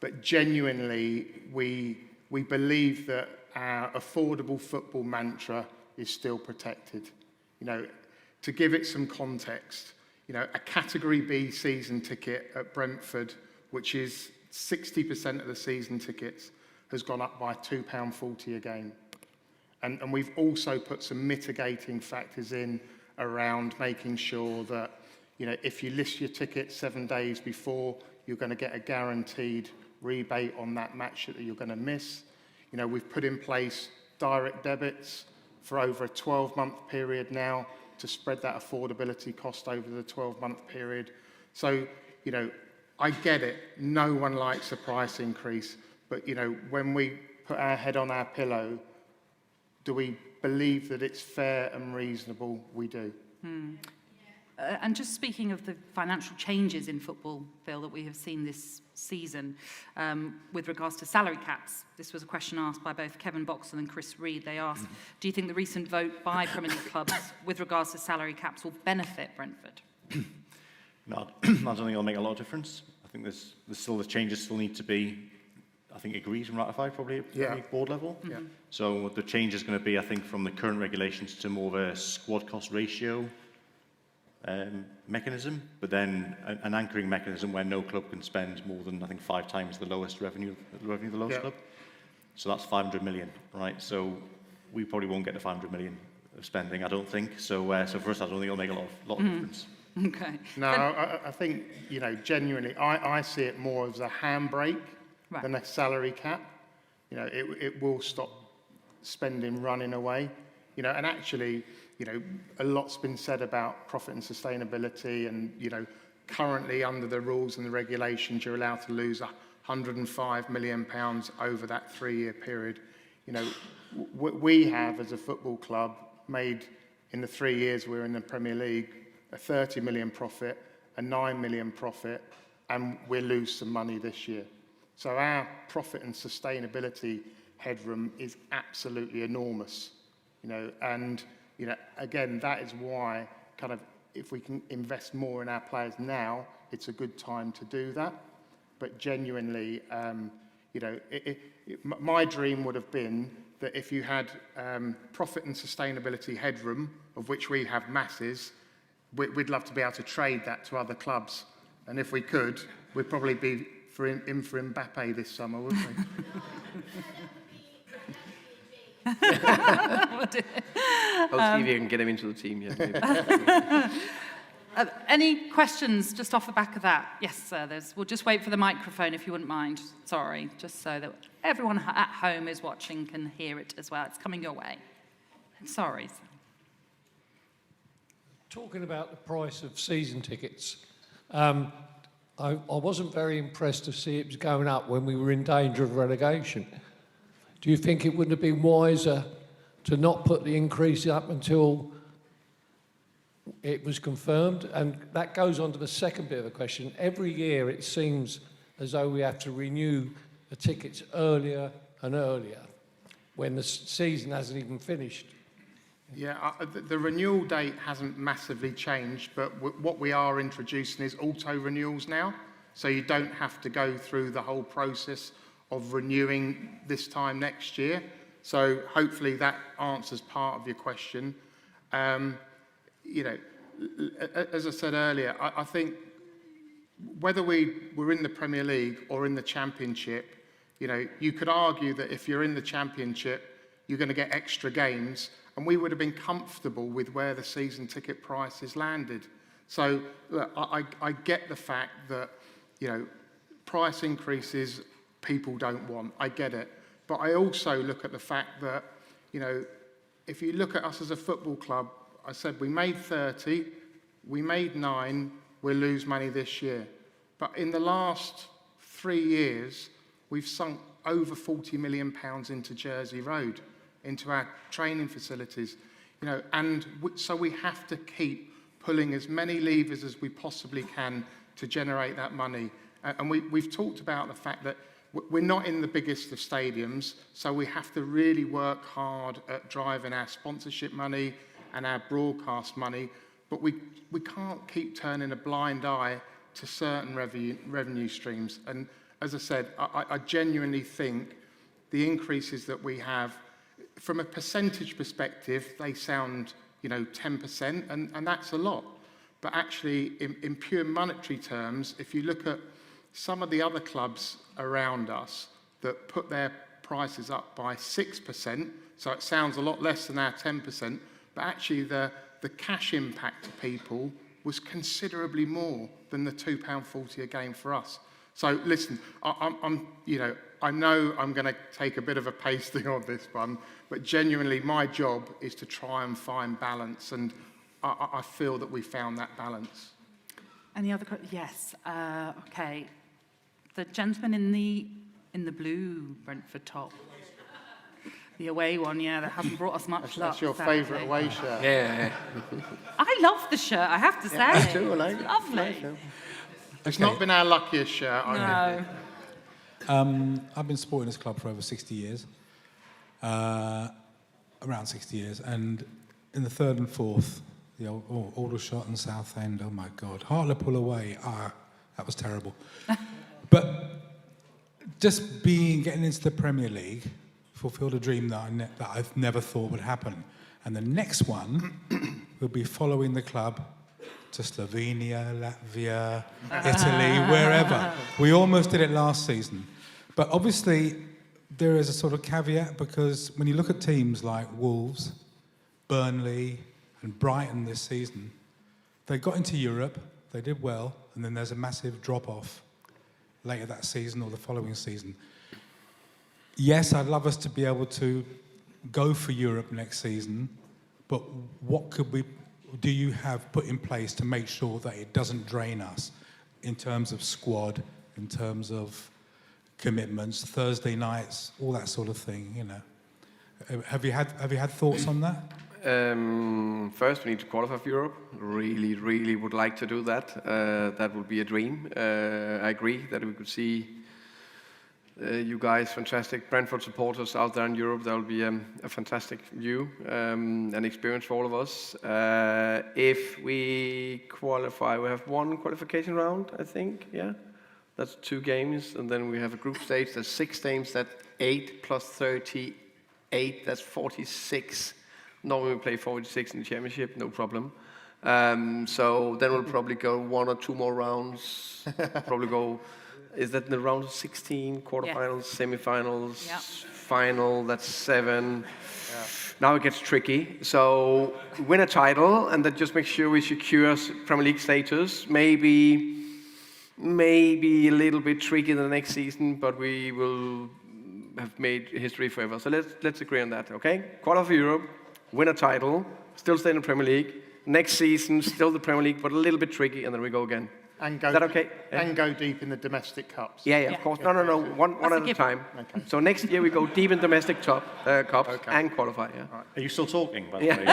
But genuinely, we believe that our affordable football mantra is still protected. To give it some context, a Category B season ticket at Brentford, which is 60% of the season tickets, has gone up by £2.40 a game. And we've also put some mitigating factors in around making sure that, if you list your ticket 7 days before, you're going to get a guaranteed rebate on that match that you're going to miss. We've put in place direct debits for over a 12-month period now to spread that affordability cost over the 12-month period. So, I get it. No one likes a price increase. But, when we put our head on our pillow, do we believe that it's fair and reasonable? We do. And just speaking of the financial changes in football, Phil, that we have seen this season with regards to salary caps, this was a question asked by both Kevin Boxall and Chris Reed. They asked, do you think the recent vote by Premier League clubs with regards to salary caps will benefit Brentford? No, I don't think it'll make a lot of difference. I think there's still the changes still need to be, I think, agreed and ratified probably at the board level. Yeah. So the change is going to be, I think, from the current regulations to more of a squad cost ratio mechanism, but then an anchoring mechanism where no club can spend more than, I think, 5 times the lowest revenue of the lowest club. So that's 500 million, right? So we probably won't get the 500 million of spending, I don't think. So for us, I don't think it'll make a lot of difference. Okay. No, I think, you know, genuinely, I see it more as a handbrake than a salary cap. You know, it will stop spending running away. You know, and actually, you know, a lot's been said about profit and sustainability, and, you know, currently under the rules and the regulations, you're allowed to lose £105 million over that 3-year period. You know, we have, as a football club, made, in the 3 years we're in the Premier League, a 30 million profit, a 9 million profit, and we'll lose some money this year. So our profit and sustainability headroom is absolutely enormous, you know, and, you know, again, that is why kind of if we can invest more in our players now, it's a good time to do that. But genuinely, you know, my dream would have been that if you had profit and sustainability headroom, of which we have masses, we'd love to be able to trade that to other clubs. And if we could, we'd probably be in for Mbappe this summer, wouldn't we? I'll see if you can get him into the team. Yeah, Any questions just off the back of that? Yes, sir. We'll just wait for the microphone if you wouldn't mind. Sorry, just so that everyone at home is watching can hear it as well. It's coming your way. Sorry. Talking about the price of season tickets, I wasn't very impressed to see it was going up when we were in danger of relegation. Do you think it wouldn't have been wiser to not put the increase up until it was confirmed? And that goes on to the second bit of the question. Every year it seems as though we have to renew the tickets earlier and earlier when the season hasn't even finished. Yeah, the renewal date hasn't massively changed, but what we are introducing is auto-renewals now. So you don't have to go through the whole process of renewing this time next year. So hopefully that answers part of your question. You know, as I said earlier, I think whether we're in the Premier League or in the Championship, you know, you could argue that if you're in the Championship, you're going to get extra games, and we would have been comfortable with where the season ticket prices landed. So look, I get the fact that, you know, price increases people don't want. I get it. But I also look at the fact that, you know, if you look at us as a football club, I said we made 30, we made 9, we'll lose money this year. But in the last 3 years, we've sunk over £40 million into Jersey Road, into our training facilities, you know, and so we have to keep pulling as many levers as we possibly can to generate that money. And we've talked about the fact that we're not in the biggest of stadiums, so we have to really work hard at driving our sponsorship money and our broadcast money, but we can't keep turning a blind eye to certain revenue streams. And as I said, I genuinely think the increases that we have, from a percentage perspective, they sound, you know, 10%, and that's a lot. But actually, in pure monetary terms, if you look at some of the other clubs around us that put their prices up by 6%, so it sounds a lot less than our 10%, but actually the cash impact to people was considerably more than the £2.40 a game for us. So listen, I'm you know, I know I'm going to take a bit of a pasting on this one, but genuinely my job is to try and find balance, and I feel that we found that balance. Any other questions? Yes. Okay. The gentleman in the blue Brentford top. The away one, yeah, that hasn't brought us much luck. That's your favourite away shirt. yeah. I love the shirt, I have to say. Me too, I like It's it. lovely. It's not been our luckiest shirt. I No. I've been supporting this club for over 60 years, around 60 years, and in the third and fourth, the old Aldershot and Southend, oh my God, Hartlepool away, that was terrible. But just getting into the Premier League fulfilled a dream that I've never thought would happen. And the next one will be following the club to Slovenia, Latvia, Italy, wherever. We almost did it last season. But obviously, there is a sort of caveat, because when you look at teams like Wolves, Burnley, and Brighton this season, they got into Europe, they did well, and then there's a massive drop-off later that season or the following season. Yes, I'd love us to be able to go for Europe next season, but what do you have put in place to make sure that it doesn't drain us in terms of squad, in terms of commitments, Thursday nights, all that sort of thing, you know? Have you had thoughts on that? First, we need to qualify for Europe. Really would like to do that. That would be a dream. I agree that we could see you guys, fantastic Brentford supporters out there in Europe. That will be a fantastic view and experience for all of us. If we qualify, we have one qualification round, I think, yeah? That's 2 games, and then we have a group stage. There's 6 games, that's 8 plus 38, that's 46. Normally we play 46 in the championship, no problem. So then we'll probably go 1 or 2 more rounds. Probably go, is that in the round of 16, quarterfinals, semifinals, final, that's 7. Yeah. Now it gets tricky. So win a title, and that just makes sure we secure Premier League status. Maybe a little bit tricky in the next season, but we will have made history forever. So let's agree on that, okay? Qualify for Europe, win a title, still stay in the Premier League. Next season, still the Premier League, but a little bit tricky, and then we go again. And go, is that okay? And go deep in the domestic cups. Yeah, of course. No. One at a time. Okay. So next year we go deep in domestic cups and qualify. Yeah. Right. Are you still talking, by the way?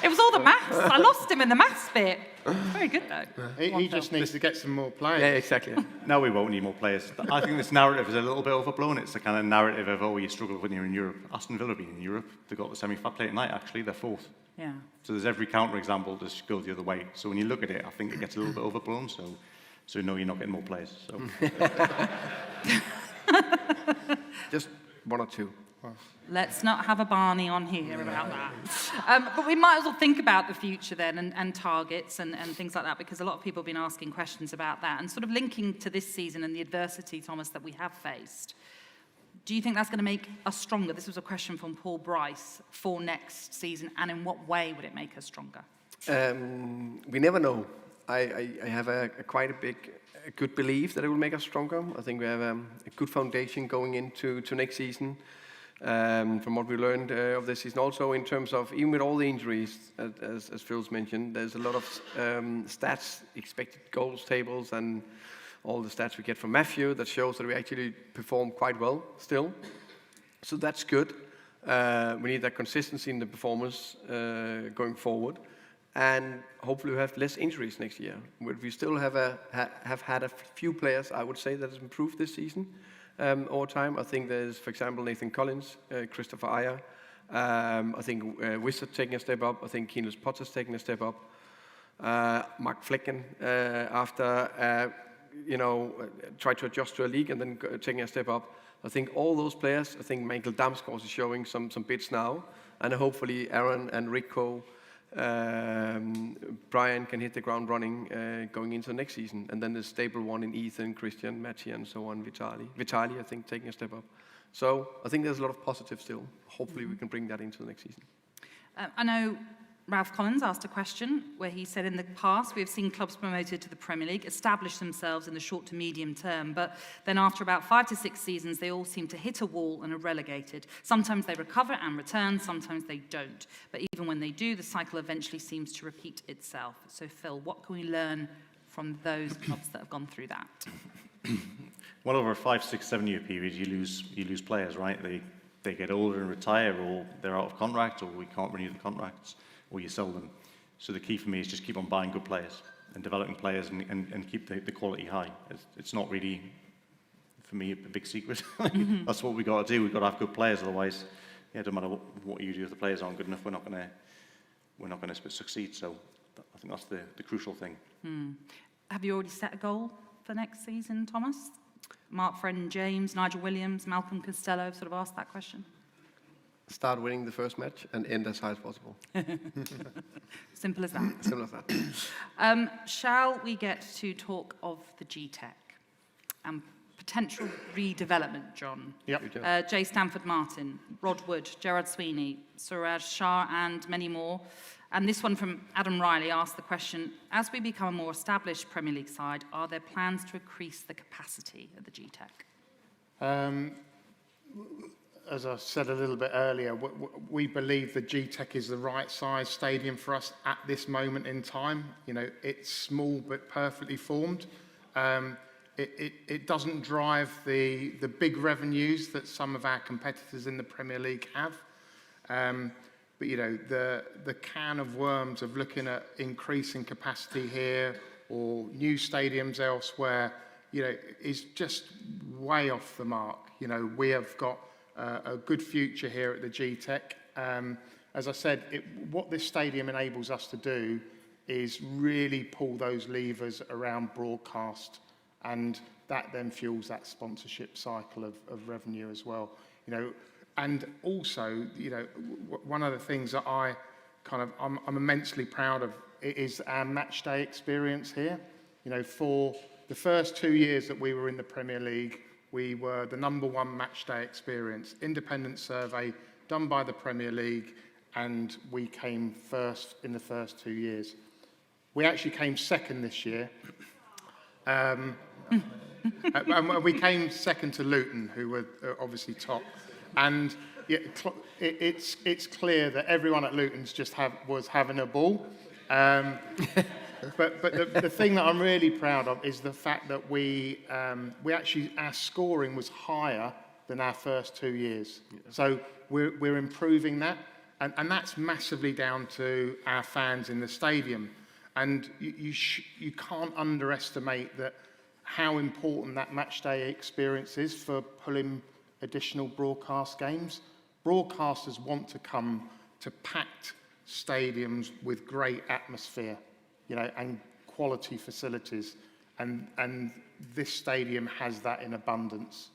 It was all the maths. I lost him in the maths bit. Very good, though. He just needs to get some more players. Yeah, exactly. No, we won't need more players. I think this narrative is a little bit overblown. It's the kind of narrative of, oh, you struggle when you're in Europe. Aston Villa being in Europe, they got the semi-final play tonight, actually. They're 4th. Yeah. So there's every counter-example to go the other way. So when you look at it, I think it gets a little bit overblown. So no, you're not getting more players. So. Just 1 or 2. Let's not have a Barney on here about that. But we might as well think about the future then and targets and things like that, because a lot of people have been asking questions about that. And sort of linking to this season and the adversity, Thomas, that we have faced, do you think that's going to make us stronger? This was a question from Paul Bryce for next season, and in what way would it make us stronger? We never know. I have a good belief that it will make us stronger. I think we have a good foundation going into next season. From what we learned of this season, also in terms of, even with all the injuries, as Phil's mentioned, there's a lot of stats, expected goals tables, and all the stats we get from Matthew that shows that we actually perform quite well still. So that's good. We need that consistency in the performance going forward, and hopefully we have less injuries next year. We still have had a few players, I would say, that has improved this season. Over time. I think there's, for example, Nathan Collins, Christopher Ayer. I think Wizard taking a step up. I think Keenan Potter's taking a step up. Mark Flecken, after tried to adjust to a league and then taking a step up. I think all those players. I think Michael Damsgaard is showing some bits now, and hopefully Aaron and Rico. Brian can hit the ground running going into next season, and then the stable one in Ethan, Christian, Mattia, and so on. Vitali, I think, taking a step up. So I think there's a lot of positive still. Hopefully we can bring that into the next season. I know Ralph Collins asked a question where he said, in the past we have seen clubs promoted to the Premier League establish themselves in the short to medium term, but then after about 5 to 6 seasons they all seem to hit a wall and are relegated. Sometimes they recover and return, sometimes they don't. But even when they do, the cycle eventually seems to repeat itself. So Phil, what can we learn from those clubs that have gone through that? Well, over a 5, 6, 7 year period, you lose players, right? They get older and retire, or they're out of contract, or we can't renew the contracts. or you sell them. So the key for me is just keep on buying good players and developing players and keep the quality high. It's not really, for me, a big secret. That's what we've got to do. We've got to have good players, otherwise, yeah, it doesn't matter what you do if the players aren't good enough, we're not going to succeed. So I think that's the crucial thing. Have you already set a goal for next season, Thomas? Mark Friend, James, Nigel Williams, Malcolm Costello have sort of asked that question. Start winning the first match and end as high as possible. Simple as that. Simple as that. Shall we get to talk of the GTEC and potential redevelopment, John? Yep. Jay Stanford Martin, Rod Wood, Gerard Sweeney, Suraj Shah, and many more. And this one from Adam Riley asked the question, as we become a more established Premier League side, are there plans to increase the capacity of the GTEC? As I said a little bit earlier, we believe the GTEC is the right size stadium for us at this moment in time. You know, it's small but perfectly formed. It doesn't drive the big revenues that some of our competitors in the Premier League have. But, you know, the can of worms of looking at increasing capacity here or new stadiums elsewhere, you know, is just way off the mark. You know, we have got a good future here at the GTEC. As I said, what this stadium enables us to do is really pull those levers around broadcast, and that then fuels that sponsorship cycle of revenue as well. You know, and also, you know, one of the things that I'm immensely proud of is our match day experience here. You know, for the first 2 years that we were in the Premier League, we were the #1 match day experience. Independent survey done by the Premier League, and we came first in the first 2 years. We actually came second this year. And we came second to Luton, who were obviously top. And it's clear that everyone at Luton's was having a ball. But the thing that I'm really proud of is the fact that our scoring was higher than our first 2 years. Yeah. So we're improving that, and that's massively down to our fans in the stadium. And you can't underestimate how important that match day experience is for pulling additional broadcast games. Broadcasters want to come to packed stadiums with great atmosphere, you know, and quality facilities, and this stadium has that in abundance.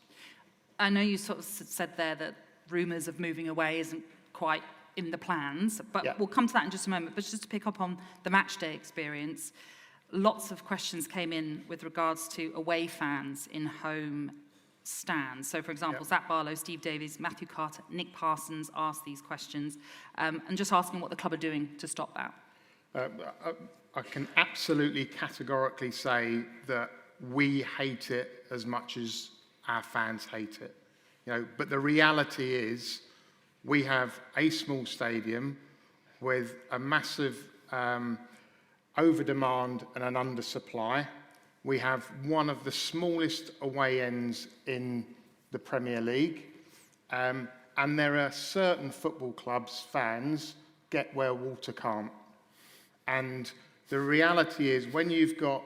I know you sort of said there that rumours of moving away isn't quite in the plans, but yeah, we'll come to that in just a moment. But just to pick up on the match day experience, lots of questions came in with regards to away fans in home stands. So, for example, yeah, Zach Barlow, Steve Davies, Matthew Carter, Nick Parsons asked these questions, and just asking what the club are doing to stop that. I can absolutely categorically say that we hate it as much as our fans hate it. You know, but the reality is we have a small stadium with a massive over-demand and an undersupply. We have one of the smallest away ends in the Premier League. And there are certain football clubs' fans get where water can't. And the reality is when you've got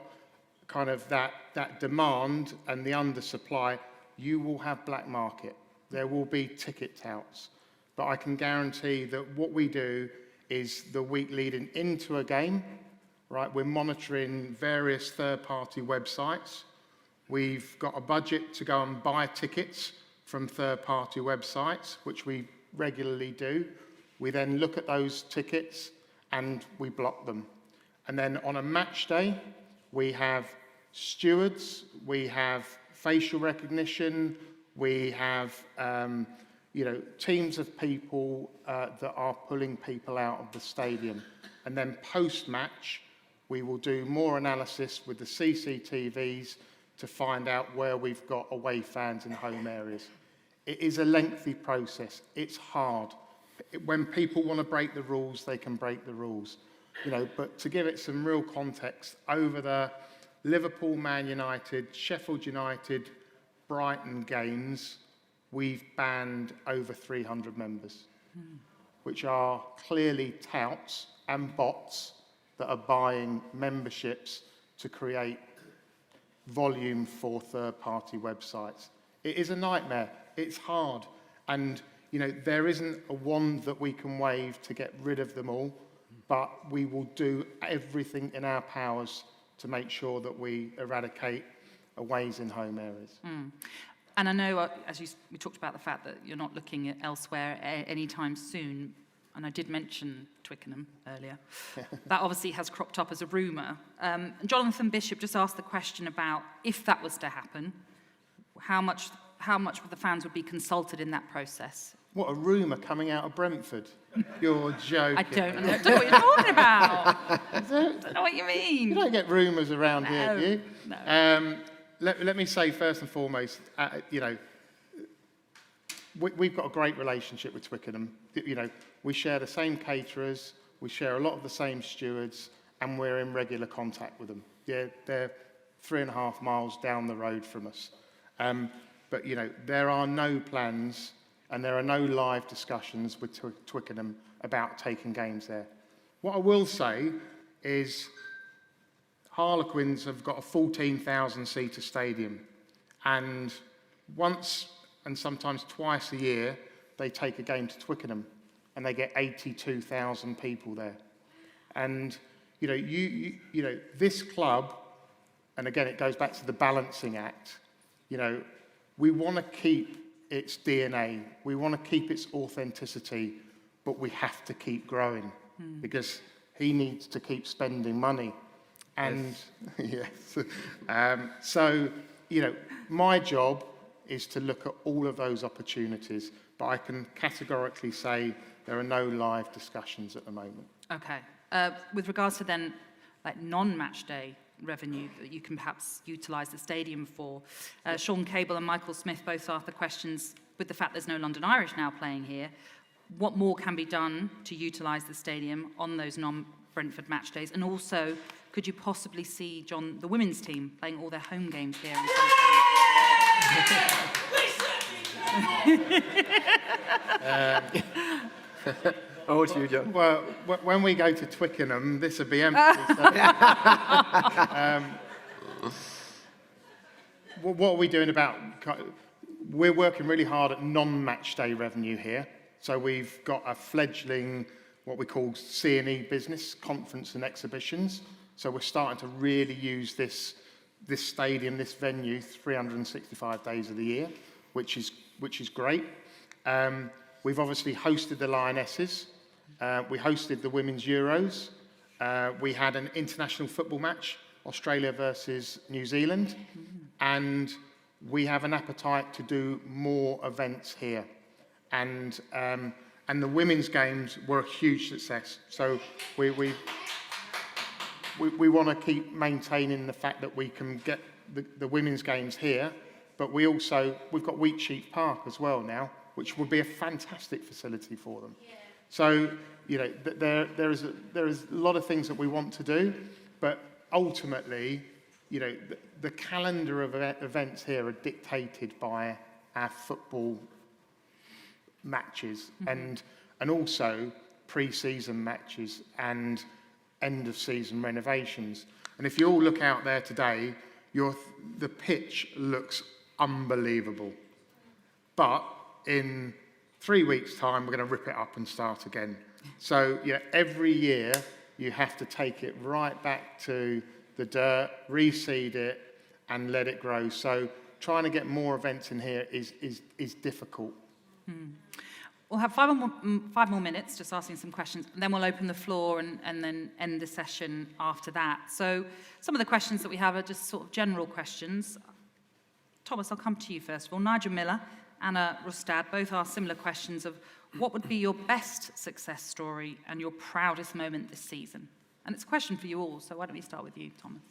kind of that demand and the undersupply, you will have black market. There will be ticket touts. But I can guarantee that what we do is the week leading into a game, right, we're monitoring various third-party websites. We've got a budget to go and buy tickets from third-party websites, which we regularly do. We then look at those tickets and we block them. And then on a match day, we have stewards, we have facial recognition, we have teams of people that are pulling people out of the stadium. And then post-match, we will do more analysis with the CCTVs to find out where we've got away fans in home areas. It is a lengthy process. It's hard. When people want to break the rules, they can break the rules. You know, but to give it some real context, over the Liverpool, Man United, Sheffield United, Brighton games, we've banned over 300 members, which are clearly touts and bots that are buying memberships to create volume for third-party websites. It is a nightmare. It's hard. And, you know, there isn't a wand that we can wave to get rid of them all, but we will do everything in our powers to make sure that we eradicate aways in home areas. And I know, we talked about the fact that you're not looking at elsewhere anytime soon, and I did mention Twickenham earlier. That obviously has cropped up as a rumour. Jonathan Bishop just asked the question about if that was to happen, how much the fans would be consulted in that process. What, a rumour coming out of Brentford? You're joking. I don't know what you're talking about. I don't know what you mean. You don't get rumours around here, do you? No. Let me say first and foremost, you know, we've got a great relationship with Twickenham. You know, we share the same caterers, we share a lot of the same stewards, and we're in regular contact with them. Yeah, they're 3.5 miles down the road from us. But, you know, there are no plans and there are no live discussions with Twickenham about taking games there. What I will say is Harlequins have got a 14,000-seater stadium, and once and sometimes twice a year, they take a game to Twickenham, and they get 82,000 people there. And you know, you know, this club, and again, it goes back to the balancing act. You know, we want to keep its DNA, we want to keep its authenticity, but we have to keep growing because he needs to keep spending money. And yes, so you know, my job is to look at all of those opportunities, but I can categorically say there are no live discussions at the moment. Okay. With regards to then, like non-match day revenue that you can perhaps utilise the stadium for, Sean Cable and Michael Smith both asked the questions with the fact there's no London Irish now playing here. What more can be done to utilise the stadium on those non-Brentford match days? And also, could you possibly see, John, the women's team playing all their home games here in Over to you, John. Well, when we go to Twickenham, this will be empty. What are we doing about... We're working really hard at non-match day revenue here. So we've got a fledgling, what we call C&E business, conference and exhibitions. So we're starting to really use this stadium, this venue, 365 days of the year, which is great. We've obviously hosted the Lionesses. We hosted the Women's Euros. We had an international football match, Australia versus New Zealand. And we have an appetite to do more events here. And the women's games were a huge success. So we want to keep maintaining the fact that we can get the women's games here, but we've got Wheatsheaf Park as well now, which would be a fantastic facility for them. Yeah. So, you know, there is a lot of things that we want to do, but ultimately, you know, the calendar of events here are dictated by our football matches and also pre-season matches and end-of-season renovations. And if you all look out there today, the pitch looks unbelievable. But in 3 weeks' time, we're going to rip it up and start again. So, you know, every year you have to take it right back to the dirt, reseed it, and let it grow. So trying to get more events in here is difficult. We'll have five more minutes just asking some questions, and then we'll open the floor and then end the session after that. So some of the questions that we have are just sort of general questions. Thomas, I'll come to you first of all. Nigel Miller, Anna Rustad, both asked similar questions of what would be your best success story and your proudest moment this season? And it's a question for you all, so why don't we start with you, Thomas?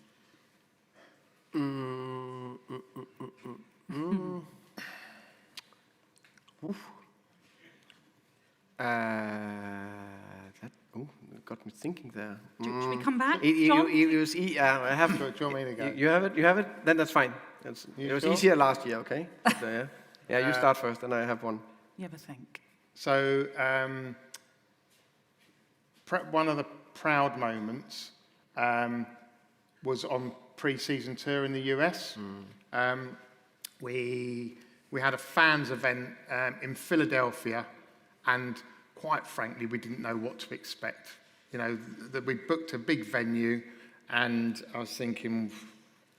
Got me thinking there. Should we come back, John? I have Do you want me to go? You have it? You have it? Then that's fine. It was easier last year, okay? So, yeah, you start first, and I have one. You ever think? So, one of the proud moments was on pre-season tour in the US. We had a fans event in Philadelphia, and quite frankly, we didn't know what to expect. You know, we booked a big venue, and I was thinking,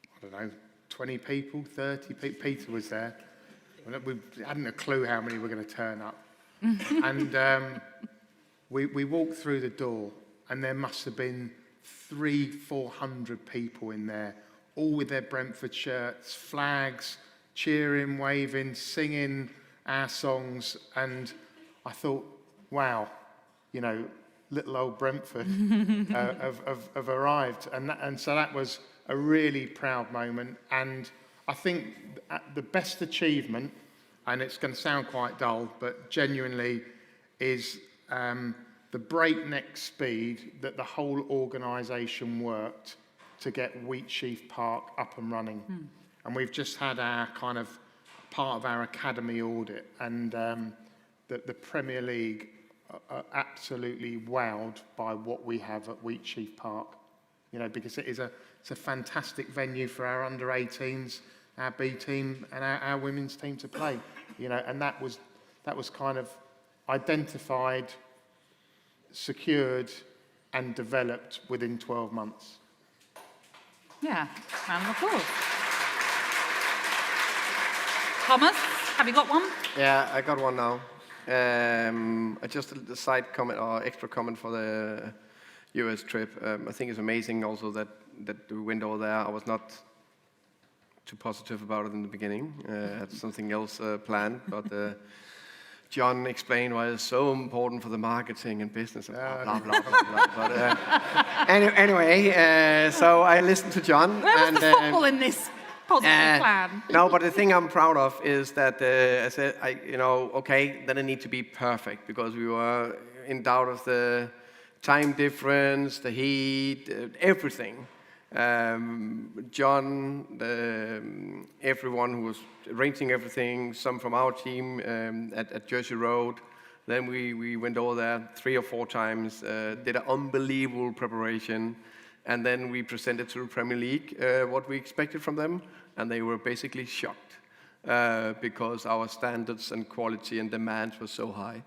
I don't know, 20 people, 30 people. Peter was there. We hadn't a clue how many were going to turn up. And we walked through the door, and there must have been 300-400 people in there, all with their Brentford shirts, flags, cheering, waving, singing our songs. And I thought, wow, you know, little old Brentford have arrived. And so that was a really proud moment. And I think the best achievement, and it's going to sound quite dull, but genuinely is the breakneck speed that the whole organisation worked to get Wheatsheaf Park up and running. And we've just had our kind of part of our academy audit, and the Premier League are absolutely wowed by what we have at Wheatsheaf Park. You know, because it's a fantastic venue for our under-18s, our B team, and our women's team to play. You know, and that was kind of identified, secured, and developed within 12 months. Yeah, round of applause. Thomas, have you got one? Yeah, I got one now. Just a side comment or extra comment for the US trip. I think it's amazing also that we went over there. I was not too positive about it in the beginning. I had something else planned, but John explained why it's so important for the marketing and business and blah, blah, blah, blah. But anyway, so I listened to John. Where was the football in this positive plan? No, but the thing I'm proud of is that I said, okay, then it need to be perfect, because we were in doubt of the time difference, the heat, everything. John, everyone who was arranging everything, some from our team at Jersey Road. Then we went over there 3 or 4 times, did an unbelievable preparation, and then we presented to the Premier League what we expected from them, and they were basically shocked because our standards and quality and demands were so high.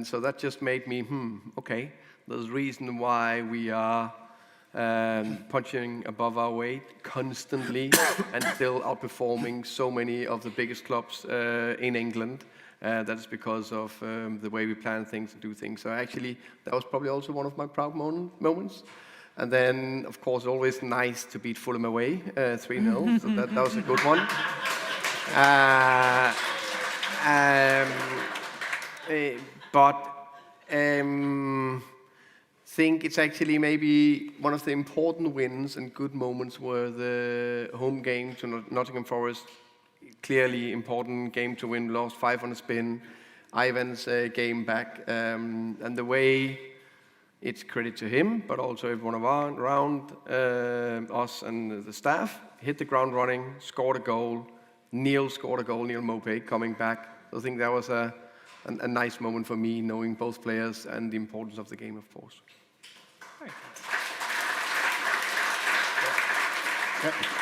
So that just made me, okay, there's a reason why we are punching above our weight constantly and still outperforming so many of the biggest clubs in England. That's because of the way we plan things and do things. So actually, that was probably also one of my proud moments. And then, of course, always nice to beat Fulham away, 3-0. So that was a good one. Think it's actually maybe one of the important wins and good moments were the home game to Nottingham Forest. Clearly important game to win. Lost 5 on a spin. Ivan's game back, and the way, it's credit to him, but also everyone around us and the staff, hit the ground running, scored a goal. Neil scored a goal, Neil Mopay coming back. So I think that was a nice moment for me, knowing both players and the importance of the game, of course.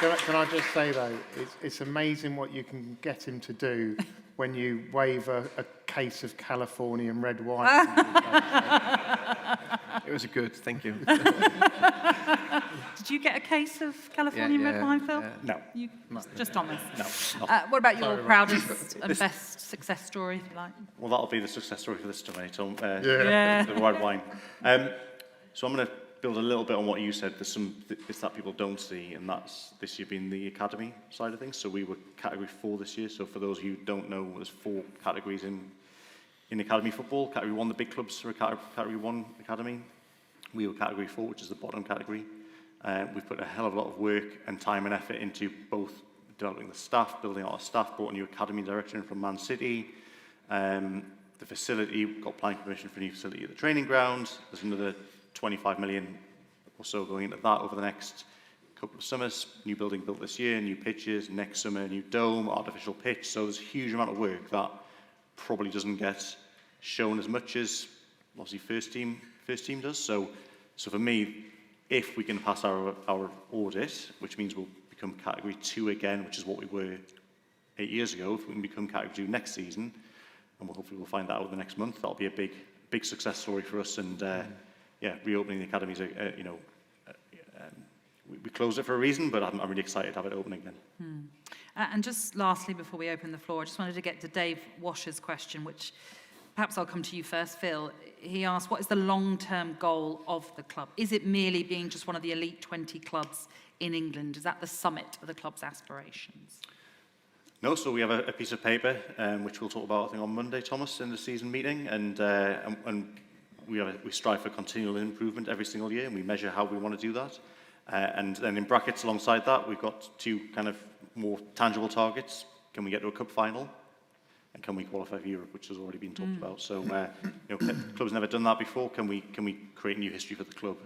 Can I just say, though, it's amazing what you can get him to do when you wave a case of Californian red wine. It was good, thank you. Did you get a case of Californian red wine, Phil? No. Just Thomas? No. What about your proudest and best success story, if you like? Well, that'll be the success story for this tomato, Yeah. the red wine. So I'm going to build a little bit on what you said. There's some bits that people don't see, and that's this year being the academy side of things. So we were category 4 this year. So for those of you who don't know, there's 4 categories in academy football. Category 1, the big clubs are category 1 academy. We were category 4, which is the bottom category. We've put a hell of a lot of work and time and effort into both developing the staff, building out our staff, brought a new academy director in from Man City. The facility, got planning permission for a new facility at the training ground. There's another 25 million or so going into that over the next couple of summers. New building built this year, new pitches, next summer, new dome, artificial pitch. So there's a huge amount of work that probably doesn't get shown as much as obviously first team does. So So for me, if we can pass our audit, which means we'll become Category 2 again, which is what we were 8 years ago, if we can become Category 2 next season, and hopefully we'll find that out in the next month, that'll be a big success story for us. And reopening the academies, we closed it for a reason, but I'm really excited to have it open again. And just lastly, before we open the floor, I just wanted to get to Dave Wash's question, which perhaps I'll come to you first, Phil. He asked, what is the long-term goal of the club? Is it merely being just one of the elite 20 clubs in England? Is that the summit of the club's aspirations? No, so we have a piece of paper, which we'll talk about, I think, on Monday, Thomas, in the season meeting, and we strive for continual improvement every single year, and we measure how we want to do that. And then in brackets alongside that, we've got two kind of more tangible targets. Can we get to a cup final? And can we qualify for Europe, which has already been talked about? So, the club's never done that before. Can we create new history for the club?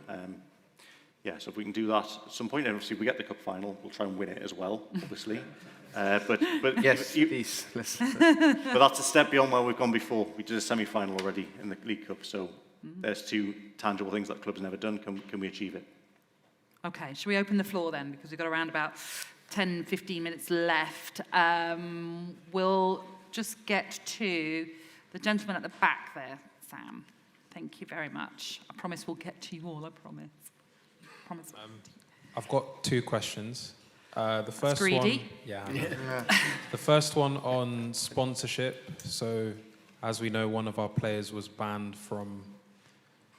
So if we can do that at some point, and obviously if we get the cup final, we'll try and win it as well, obviously. But yes, please. But that's a step beyond where we've gone before. We did a semi-final already in the League Cup, so there's two tangible things that the club's never done. Can we achieve it? Okay, shall we open the floor then? Because we've got around about 10, 15 minutes left. We'll just get to the gentleman at the back there, Sam. Thank you very much. I promise we'll get to you all, I promise. I've got two questions. The first greedy. one, the first one on sponsorship. So, as we know, one of our players was banned from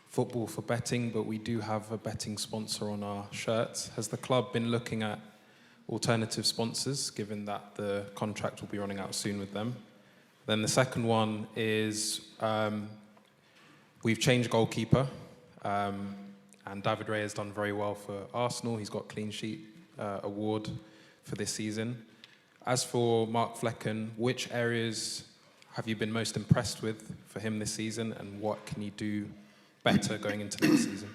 football for betting, but we do have a betting sponsor on our shirts. Has the club been looking at alternative sponsors, given that the contract will be running out soon with them? Then the second one is we've changed goalkeeper. And David Ray has done very well for Arsenal. He's got clean sheet award for this season. As for Mark Flecken, which areas have you been most impressed with for him this season, and what can you do better going into next season?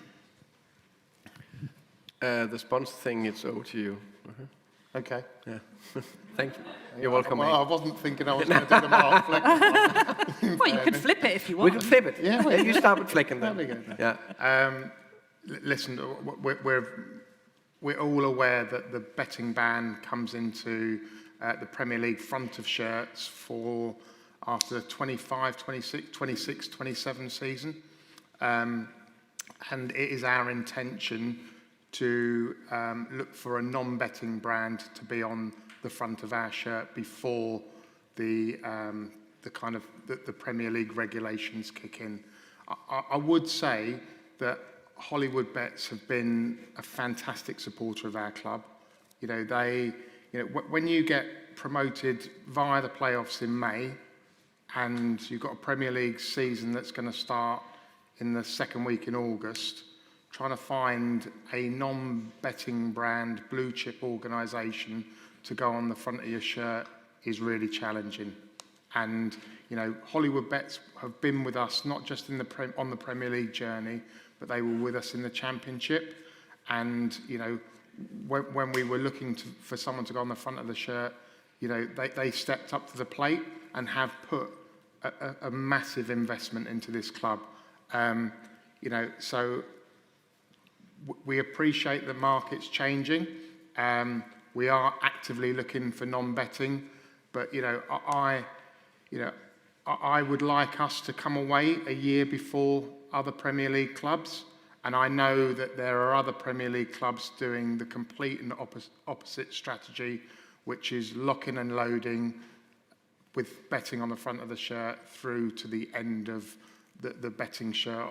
The sponsor thing, it's over to you. Okay. Yeah. Thank you. You're welcome. Well, I wasn't thinking I was going to do the Mark Flecken. Well, you could flip it if you want. We could flip it. Yeah. You start with Flecken then. There we go. Yeah. Listen, we're all aware that the betting ban comes into the Premier League front of shirts for after the 25, 26, 27 season. And it is our intention to look for a non-betting brand to be on the front of our shirt before the Premier League regulations kick in. I would say that Hollywood Bets have been a fantastic supporter of our club. When you get promoted via the playoffs in May, and you've got a Premier League season that's going to start in the second week in August, trying to find a non-betting brand blue chip organisation to go on the front of your shirt is really challenging. And Hollywood Bets have been with us not just on the Premier League journey, but they were with us in the Championship. And when we were looking for someone to go on the front of the shirt, they stepped up to the plate and have put a massive investment into this club. So we appreciate the market's changing. We are actively looking for non-betting, but I would like us to come away a year before other Premier League clubs, and I know that there are other Premier League clubs doing the complete and opposite strategy, which is locking and loading with betting on the front of the shirt through to the end of the betting shirt,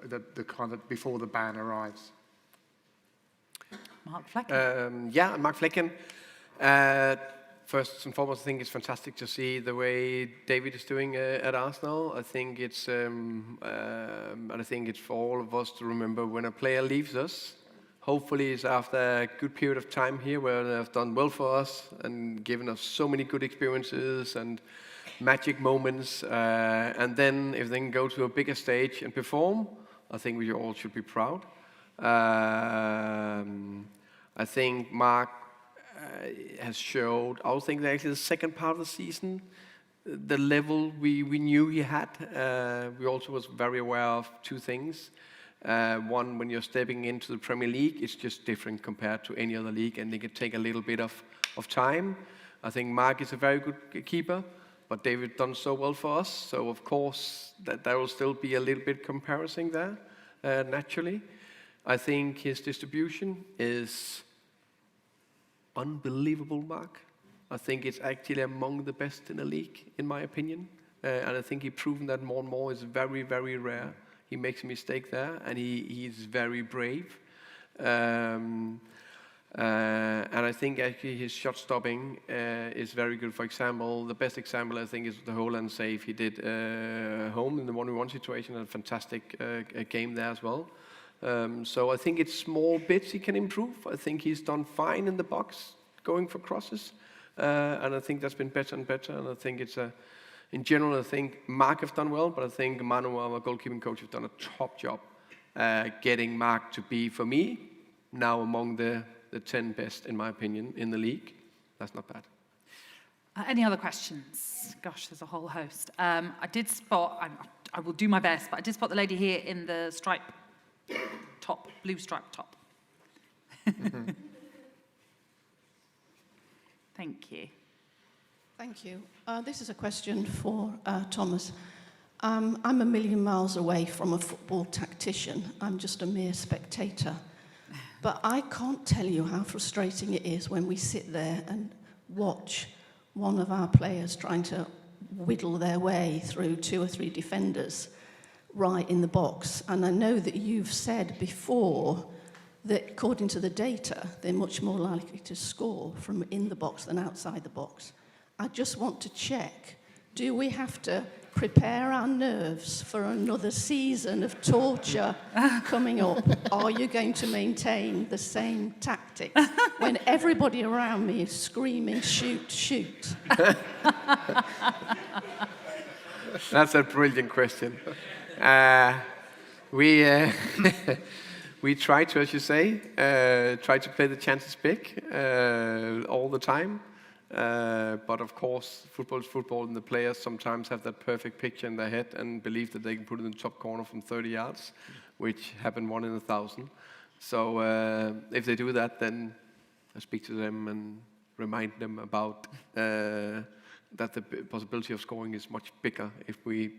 the kind of before the ban arrives. Mark Flecken. Mark Flecken. First and foremost, I think it's fantastic to see the way David is doing at Arsenal. I think it's and I think it's for all of us to remember when a player leaves us. Hopefully, it's after a good period of time here where they've done well for us and given us so many good experiences and magic moments. And then, if they can go to a bigger stage and perform, I think we all should be proud. I think Mark has showed, I think that actually the second part of the season, the level we knew he had. We also was very aware of two things. One, when you're stepping into the Premier League, it's just different compared to any other league, and they can take a little bit of time. I think Mark is a very good keeper, but David done so well for us, so of course there will still be a little bit comparison there, naturally. I think his distribution is unbelievable, Mark. I think it's actually among the best in the league, in my opinion. And I think he's proven that more and more is very, very rare. He makes a mistake there, and he is very brave. And I think actually his shot stopping is very good. For example, the best example I think is the Haaland save he did home in the 1v1 situation. A fantastic game there as well. So I think it's small bits he can improve. I think he's done fine in the box, going for crosses. And I think that's been better and better. And I think it's in general, I think Mark have done well, but I think Manu, our goalkeeping coach, have done a top job getting Mark to be, for me, now among the 10 best, in my opinion, in the league. That's not bad. Any other questions? Gosh, there's a whole host. I did spot, I will do my best, but I did spot the lady here in the stripe top, blue striped top. Thank you. Thank you. This is a question for Thomas. I'm a million miles away from a football tactician. I'm just a mere spectator. But I can't tell you how frustrating it is when we sit there and watch one of our players trying to whittle their way through 2 or 3 defenders right in the box. And I know that you've said before that according to the data, they're much more likely to score from in the box than outside the box. I just want to check, do we have to prepare our nerves for another season of torture coming up? Are you going to maintain the same tactics when everybody around me is screaming, shoot, shoot? That's a brilliant question. We try to, as you say, try to play the chances big all the time. But of course, football is football, and the players sometimes have that perfect picture in their head and believe that they can put it in the top corner from 30 yards, which happened 1 in 1,000. So if they do that, then I speak to them and remind them about that the possibility of scoring is much bigger if we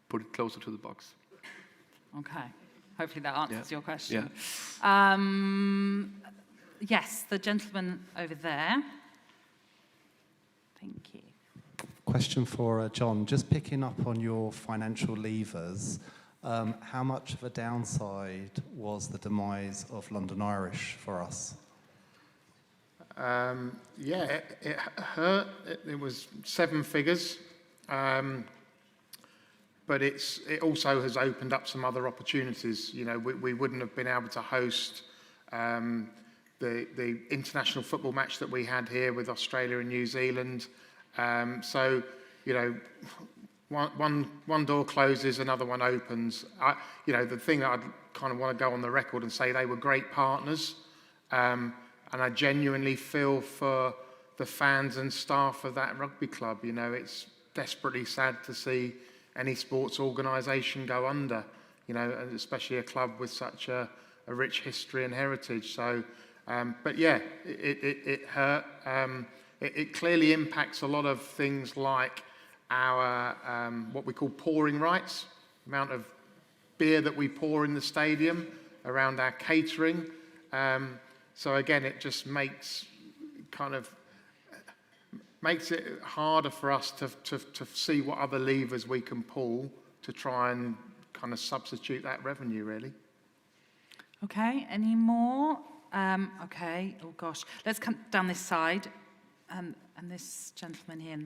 put it closer to the box. Okay. Hopefully that answers your question. Yeah. Yes, the gentleman over there. Thank you. Question for John. Just picking up on your financial levers, how much of a downside was the demise of London Irish for us? Yeah, it hurt. It was 7 figures. But it also has opened up some other opportunities. You know, we wouldn't have been able to host the international football match that we had here with Australia and New Zealand. So, you know, one door closes, another one opens. You know, the thing that I'd kind of want to go on the record and say, they were great partners. And I genuinely feel for the fans and staff of that rugby club. You know, it's desperately sad to see any sports organisation go under, you know, and especially a club with such a rich history and heritage. So, but yeah, it hurt. It clearly impacts a lot of things like our, what we call pouring rights, amount of beer that we pour in the stadium, around our catering. So again, it just makes it harder for us to see what other levers we can pull to try and kind of substitute that revenue, really. Okay, any more? Okay, oh gosh. Let's come down this side. And this gentleman here.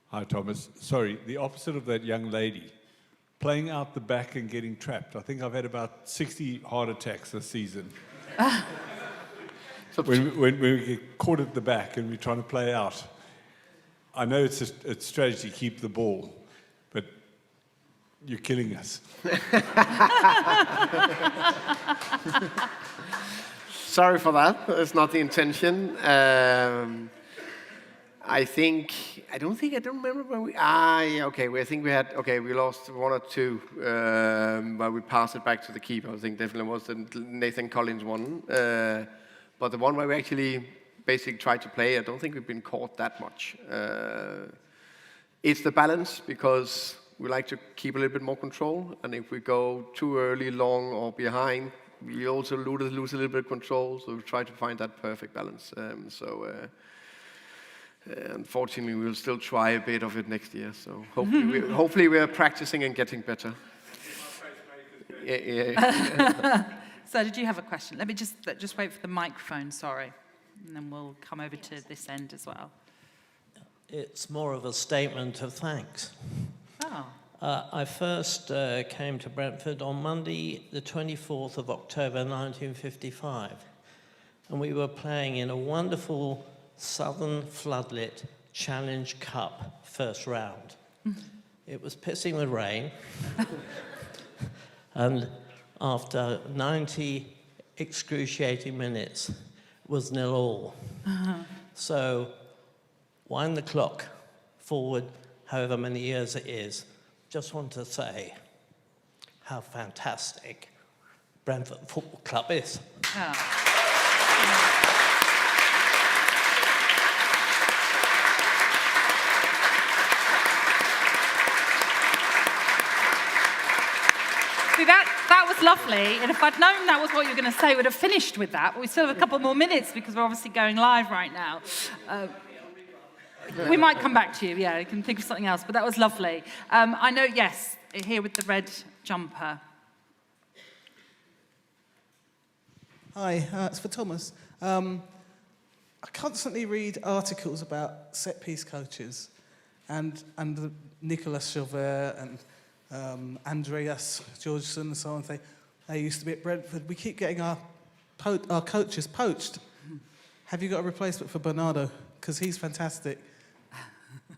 Hi, Thomas. Sorry, the opposite of that young lady. Playing out the back and getting trapped. I think I've had about 60 heart attacks this season. When we get caught at the back and we're trying to play out, I know it's a strategy to keep the ball, but you're killing us. Sorry for that. That's not the intention. I don't remember when we, we lost 1 or 2, but we passed it back to the keeper. I think definitely was the Nathan Collins one. But the one where we actually basically tried to play, I don't think we've been caught that much. It's the balance, because we like to keep a little bit more control, and if we go too early, long, or behind, we also lose a little bit of control, so we try to find that perfect balance. Unfortunately, we will still try a bit of it next year. So hopefully we are practicing and getting better. Yeah. So did you have a question? Let me just wait for the microphone, sorry. And then we'll come over to this end as well. It's more of a statement of thanks. Oh. I first came to Brentford on Monday, the 24th of October, 1955. And we were playing in a wonderful Southern Floodlit Challenge Cup first round. It was pissing with rain. And after 90 excruciating minutes, it was 0-0. So wind the clock forward however many years it is. Just want to say how fantastic Brentford Football Club is. Oh. See, that was lovely, and if I'd known that was what you were going to say, we'd have finished with that, but we still have a couple more minutes because we're obviously going live right now. We might come back to you, yeah, you can think of something else, but that was lovely. I know, yes, here with the red jumper. Hi, it's for Thomas. I constantly read articles about set-piece coaches, and Nicolas Chauvet and Andreas Georgeson and so on. They used to be at Brentford. We keep getting our coaches poached. Have you got a replacement for Bernardo? Because he's fantastic.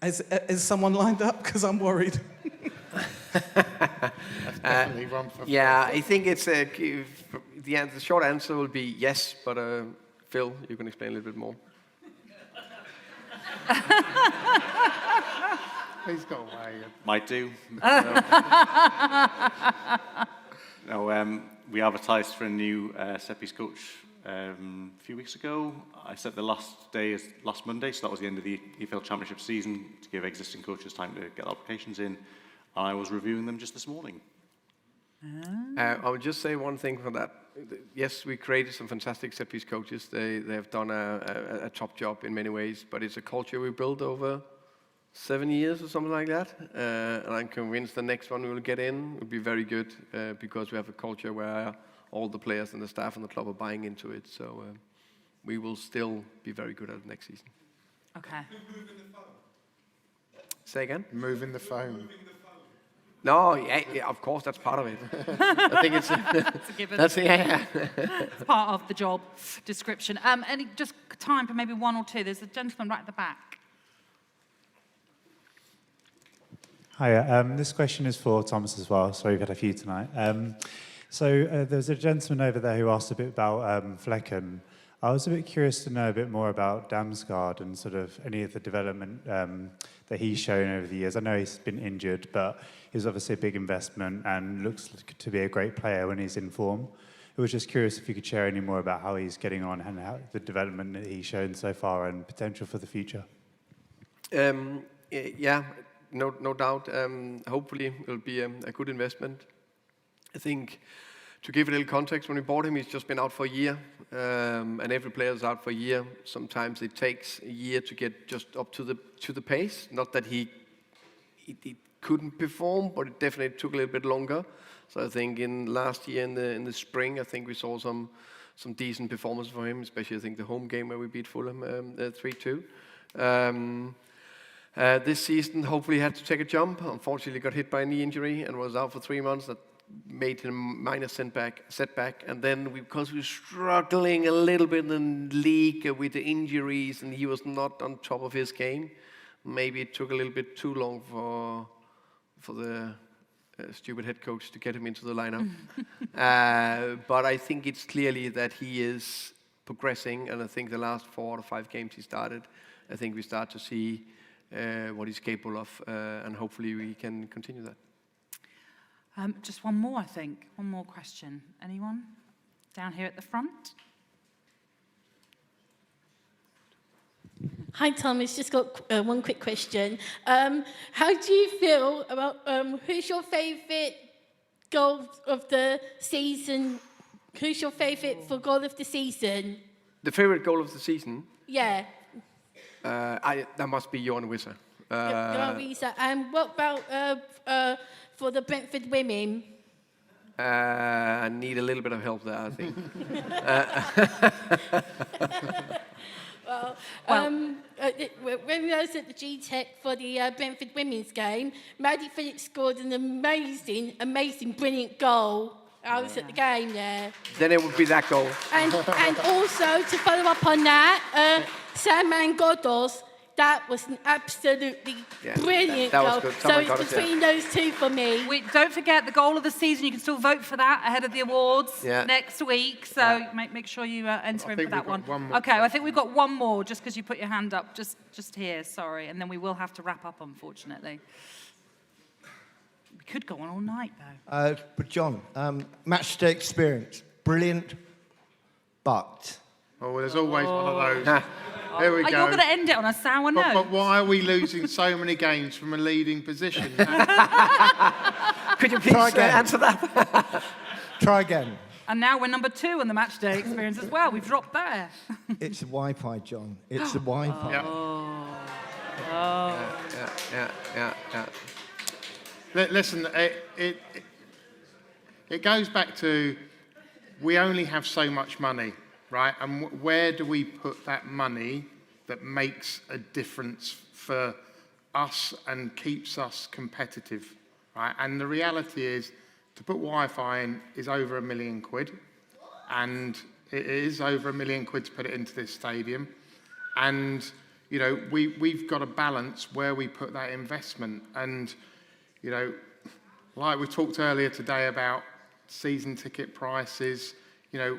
Is someone lined up? Because I'm worried. That's definitely one for I think it's the short answer will be yes, but Phil, you can explain a little bit more. He's got away. Might do. No, we advertised for a new set-piece coach a few weeks ago. I said the last day is last Monday, so that was the end of the EFL Championship season, to give existing coaches time to get applications in. I was reviewing them just this morning. I would just say one thing for that. Yes, we created some fantastic set-piece coaches. They have done a top job in many ways, but it's a culture we built over 7 years or something like that. And I'm convinced the next one we will get in will be very good because we have a culture where all the players and the staff and the club are buying into it. So we will still be very good at it next season. Okay. Say again? Moving the phone. No, yeah, of course, that's part of it. I think it's a given. That's It's part of the job description. Any just time for maybe one or two. There's a gentleman right at the back. Hi, this question is for Thomas as well. Sorry, we've had a few tonight. There's a gentleman over there who asked a bit about Flecken. I was a bit curious to know a bit more about Damsgaard and sort of any of the development that he's shown over the years. I know he's been injured, but he's obviously a big investment and looks to be a great player when he's in form. I was just curious if you could share any more about how he's getting on and how the development that he's shown so far and potential for the future. Yeah, no doubt. Hopefully it'll be a good investment. I think to give a little context, when we bought him, he's just been out for a year, and every player is out for a year. Sometimes it takes a year to get just up to the pace. Not that he couldn't perform, but it definitely took a little bit longer. So I think in last year in the spring, I think we saw some decent performance for him, especially I think the home game where we beat Fulham 3-2. This season, hopefully he had to take a jump. Unfortunately, got hit by a knee injury and was out for 3 months. That made him a minor setback. And then because we were struggling a little bit in the league with the injuries and he was not on top of his game, maybe it took a little bit too long for the stupid head coach to get him into the lineup. But I think it's clearly that he is progressing, and I think the last 4 or 5 games he started I think we start to see what he's capable of, and hopefully we can continue that. Just one more, I think. One more question. Anyone? Down here at the front. Hi, Thomas. Just got one quick question. How do you feel about who's your favourite goal of the season? Who's your favourite for goal of the season? The favorite goal of the season? Yeah. That must be Johan Wisser. And what about for the Brentford women? I need a little bit of help there, I think. When we was at the G-Tech for the Brentford women's game, Maddie Phillips scored an amazing, brilliant goal. I was at the game there. Then it would be that goal. And also, to follow up on that, Saman Godos, that was an absolutely brilliant that goal. was good. So it's between those two for me. Don't forget the goal of the season. You can still vote for that ahead of the awards next week. So make sure you enter in for that one. Okay, I think we've got one more, just because you put your hand up just here. Sorry, and then we will have to wrap up, unfortunately. We could go on all night, though. But John, match day experience, brilliant, but... Oh, well, there's always one of those. There we go. You're going to end it on a sour note. But why are we losing so many games from a leading position? Could you please answer that? Try again. And now we're number 2 on the match day experience as well. We've dropped there. It's the Wi-Fi, John. It's the Wi-Fi. Yeah. Listen, it goes back to we only have so much money, right? And where do we put that money that makes a difference for us and keeps us competitive, right? And the reality is, to put Wi-Fi in is over £1 million, and it is over £1 million to put it into this stadium. And you know, we've got to balance where we put that investment. And you know, like we talked earlier today about season ticket prices, you know,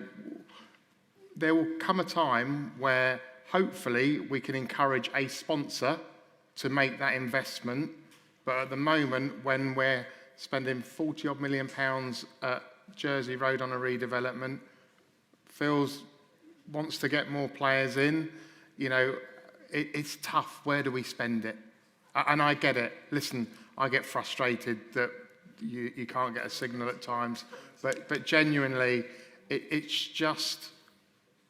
there will come a time where hopefully we can encourage a sponsor to make that investment. But at the moment, when we're spending £40-odd million at Jersey Road on a redevelopment, Phil's wants to get more players in, you know, it's tough. Where do we spend it? And I get it. Listen, I get frustrated that you can't get a signal at times. But genuinely, it's just,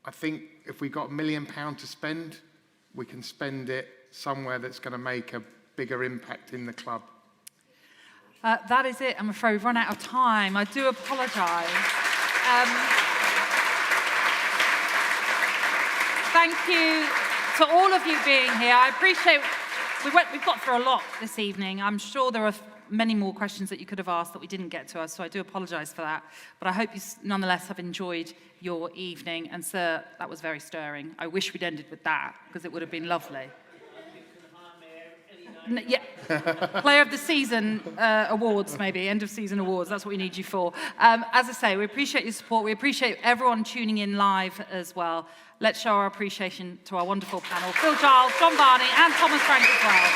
I think if we got £1 million to spend, we can spend it somewhere that's going to make a bigger impact in the club. That is it. I'm afraid we've run out of time. I do apologise. Thank you to all of you being here. I appreciate we've got through a lot this evening. I'm sure there are many more questions that you could have asked that we didn't get to us, so I do apologise for that. But I hope you nonetheless have enjoyed your evening. And sir, that was very stirring. I wish we'd ended with that, because it would have been lovely. Yeah, Player of the Season awards, maybe, end of season awards, that's what we need you for. As I say, we appreciate your support. We appreciate everyone tuning in live as well. Let's show our appreciation to our wonderful panel, Phil Giles, John Barney, and Thomas Frank as well.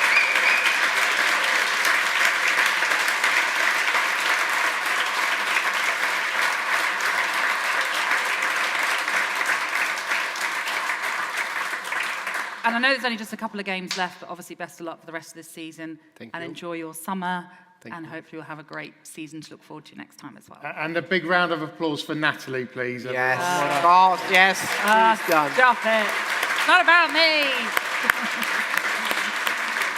And I know there's only just a couple of games left, but obviously best of luck for the rest of this season. Thank and you. Enjoy your summer. Thank and you. hopefully you'll have a great season to look forward to next time as well. And a big round of applause for Natalie, please. Yes, of course, yes. Please done. Stop it. It's not about me.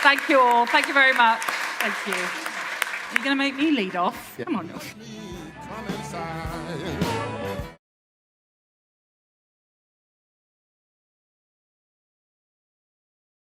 Thank you all. Thank you very much. Thank you. Are you going to make me lead off? Yeah. Come on.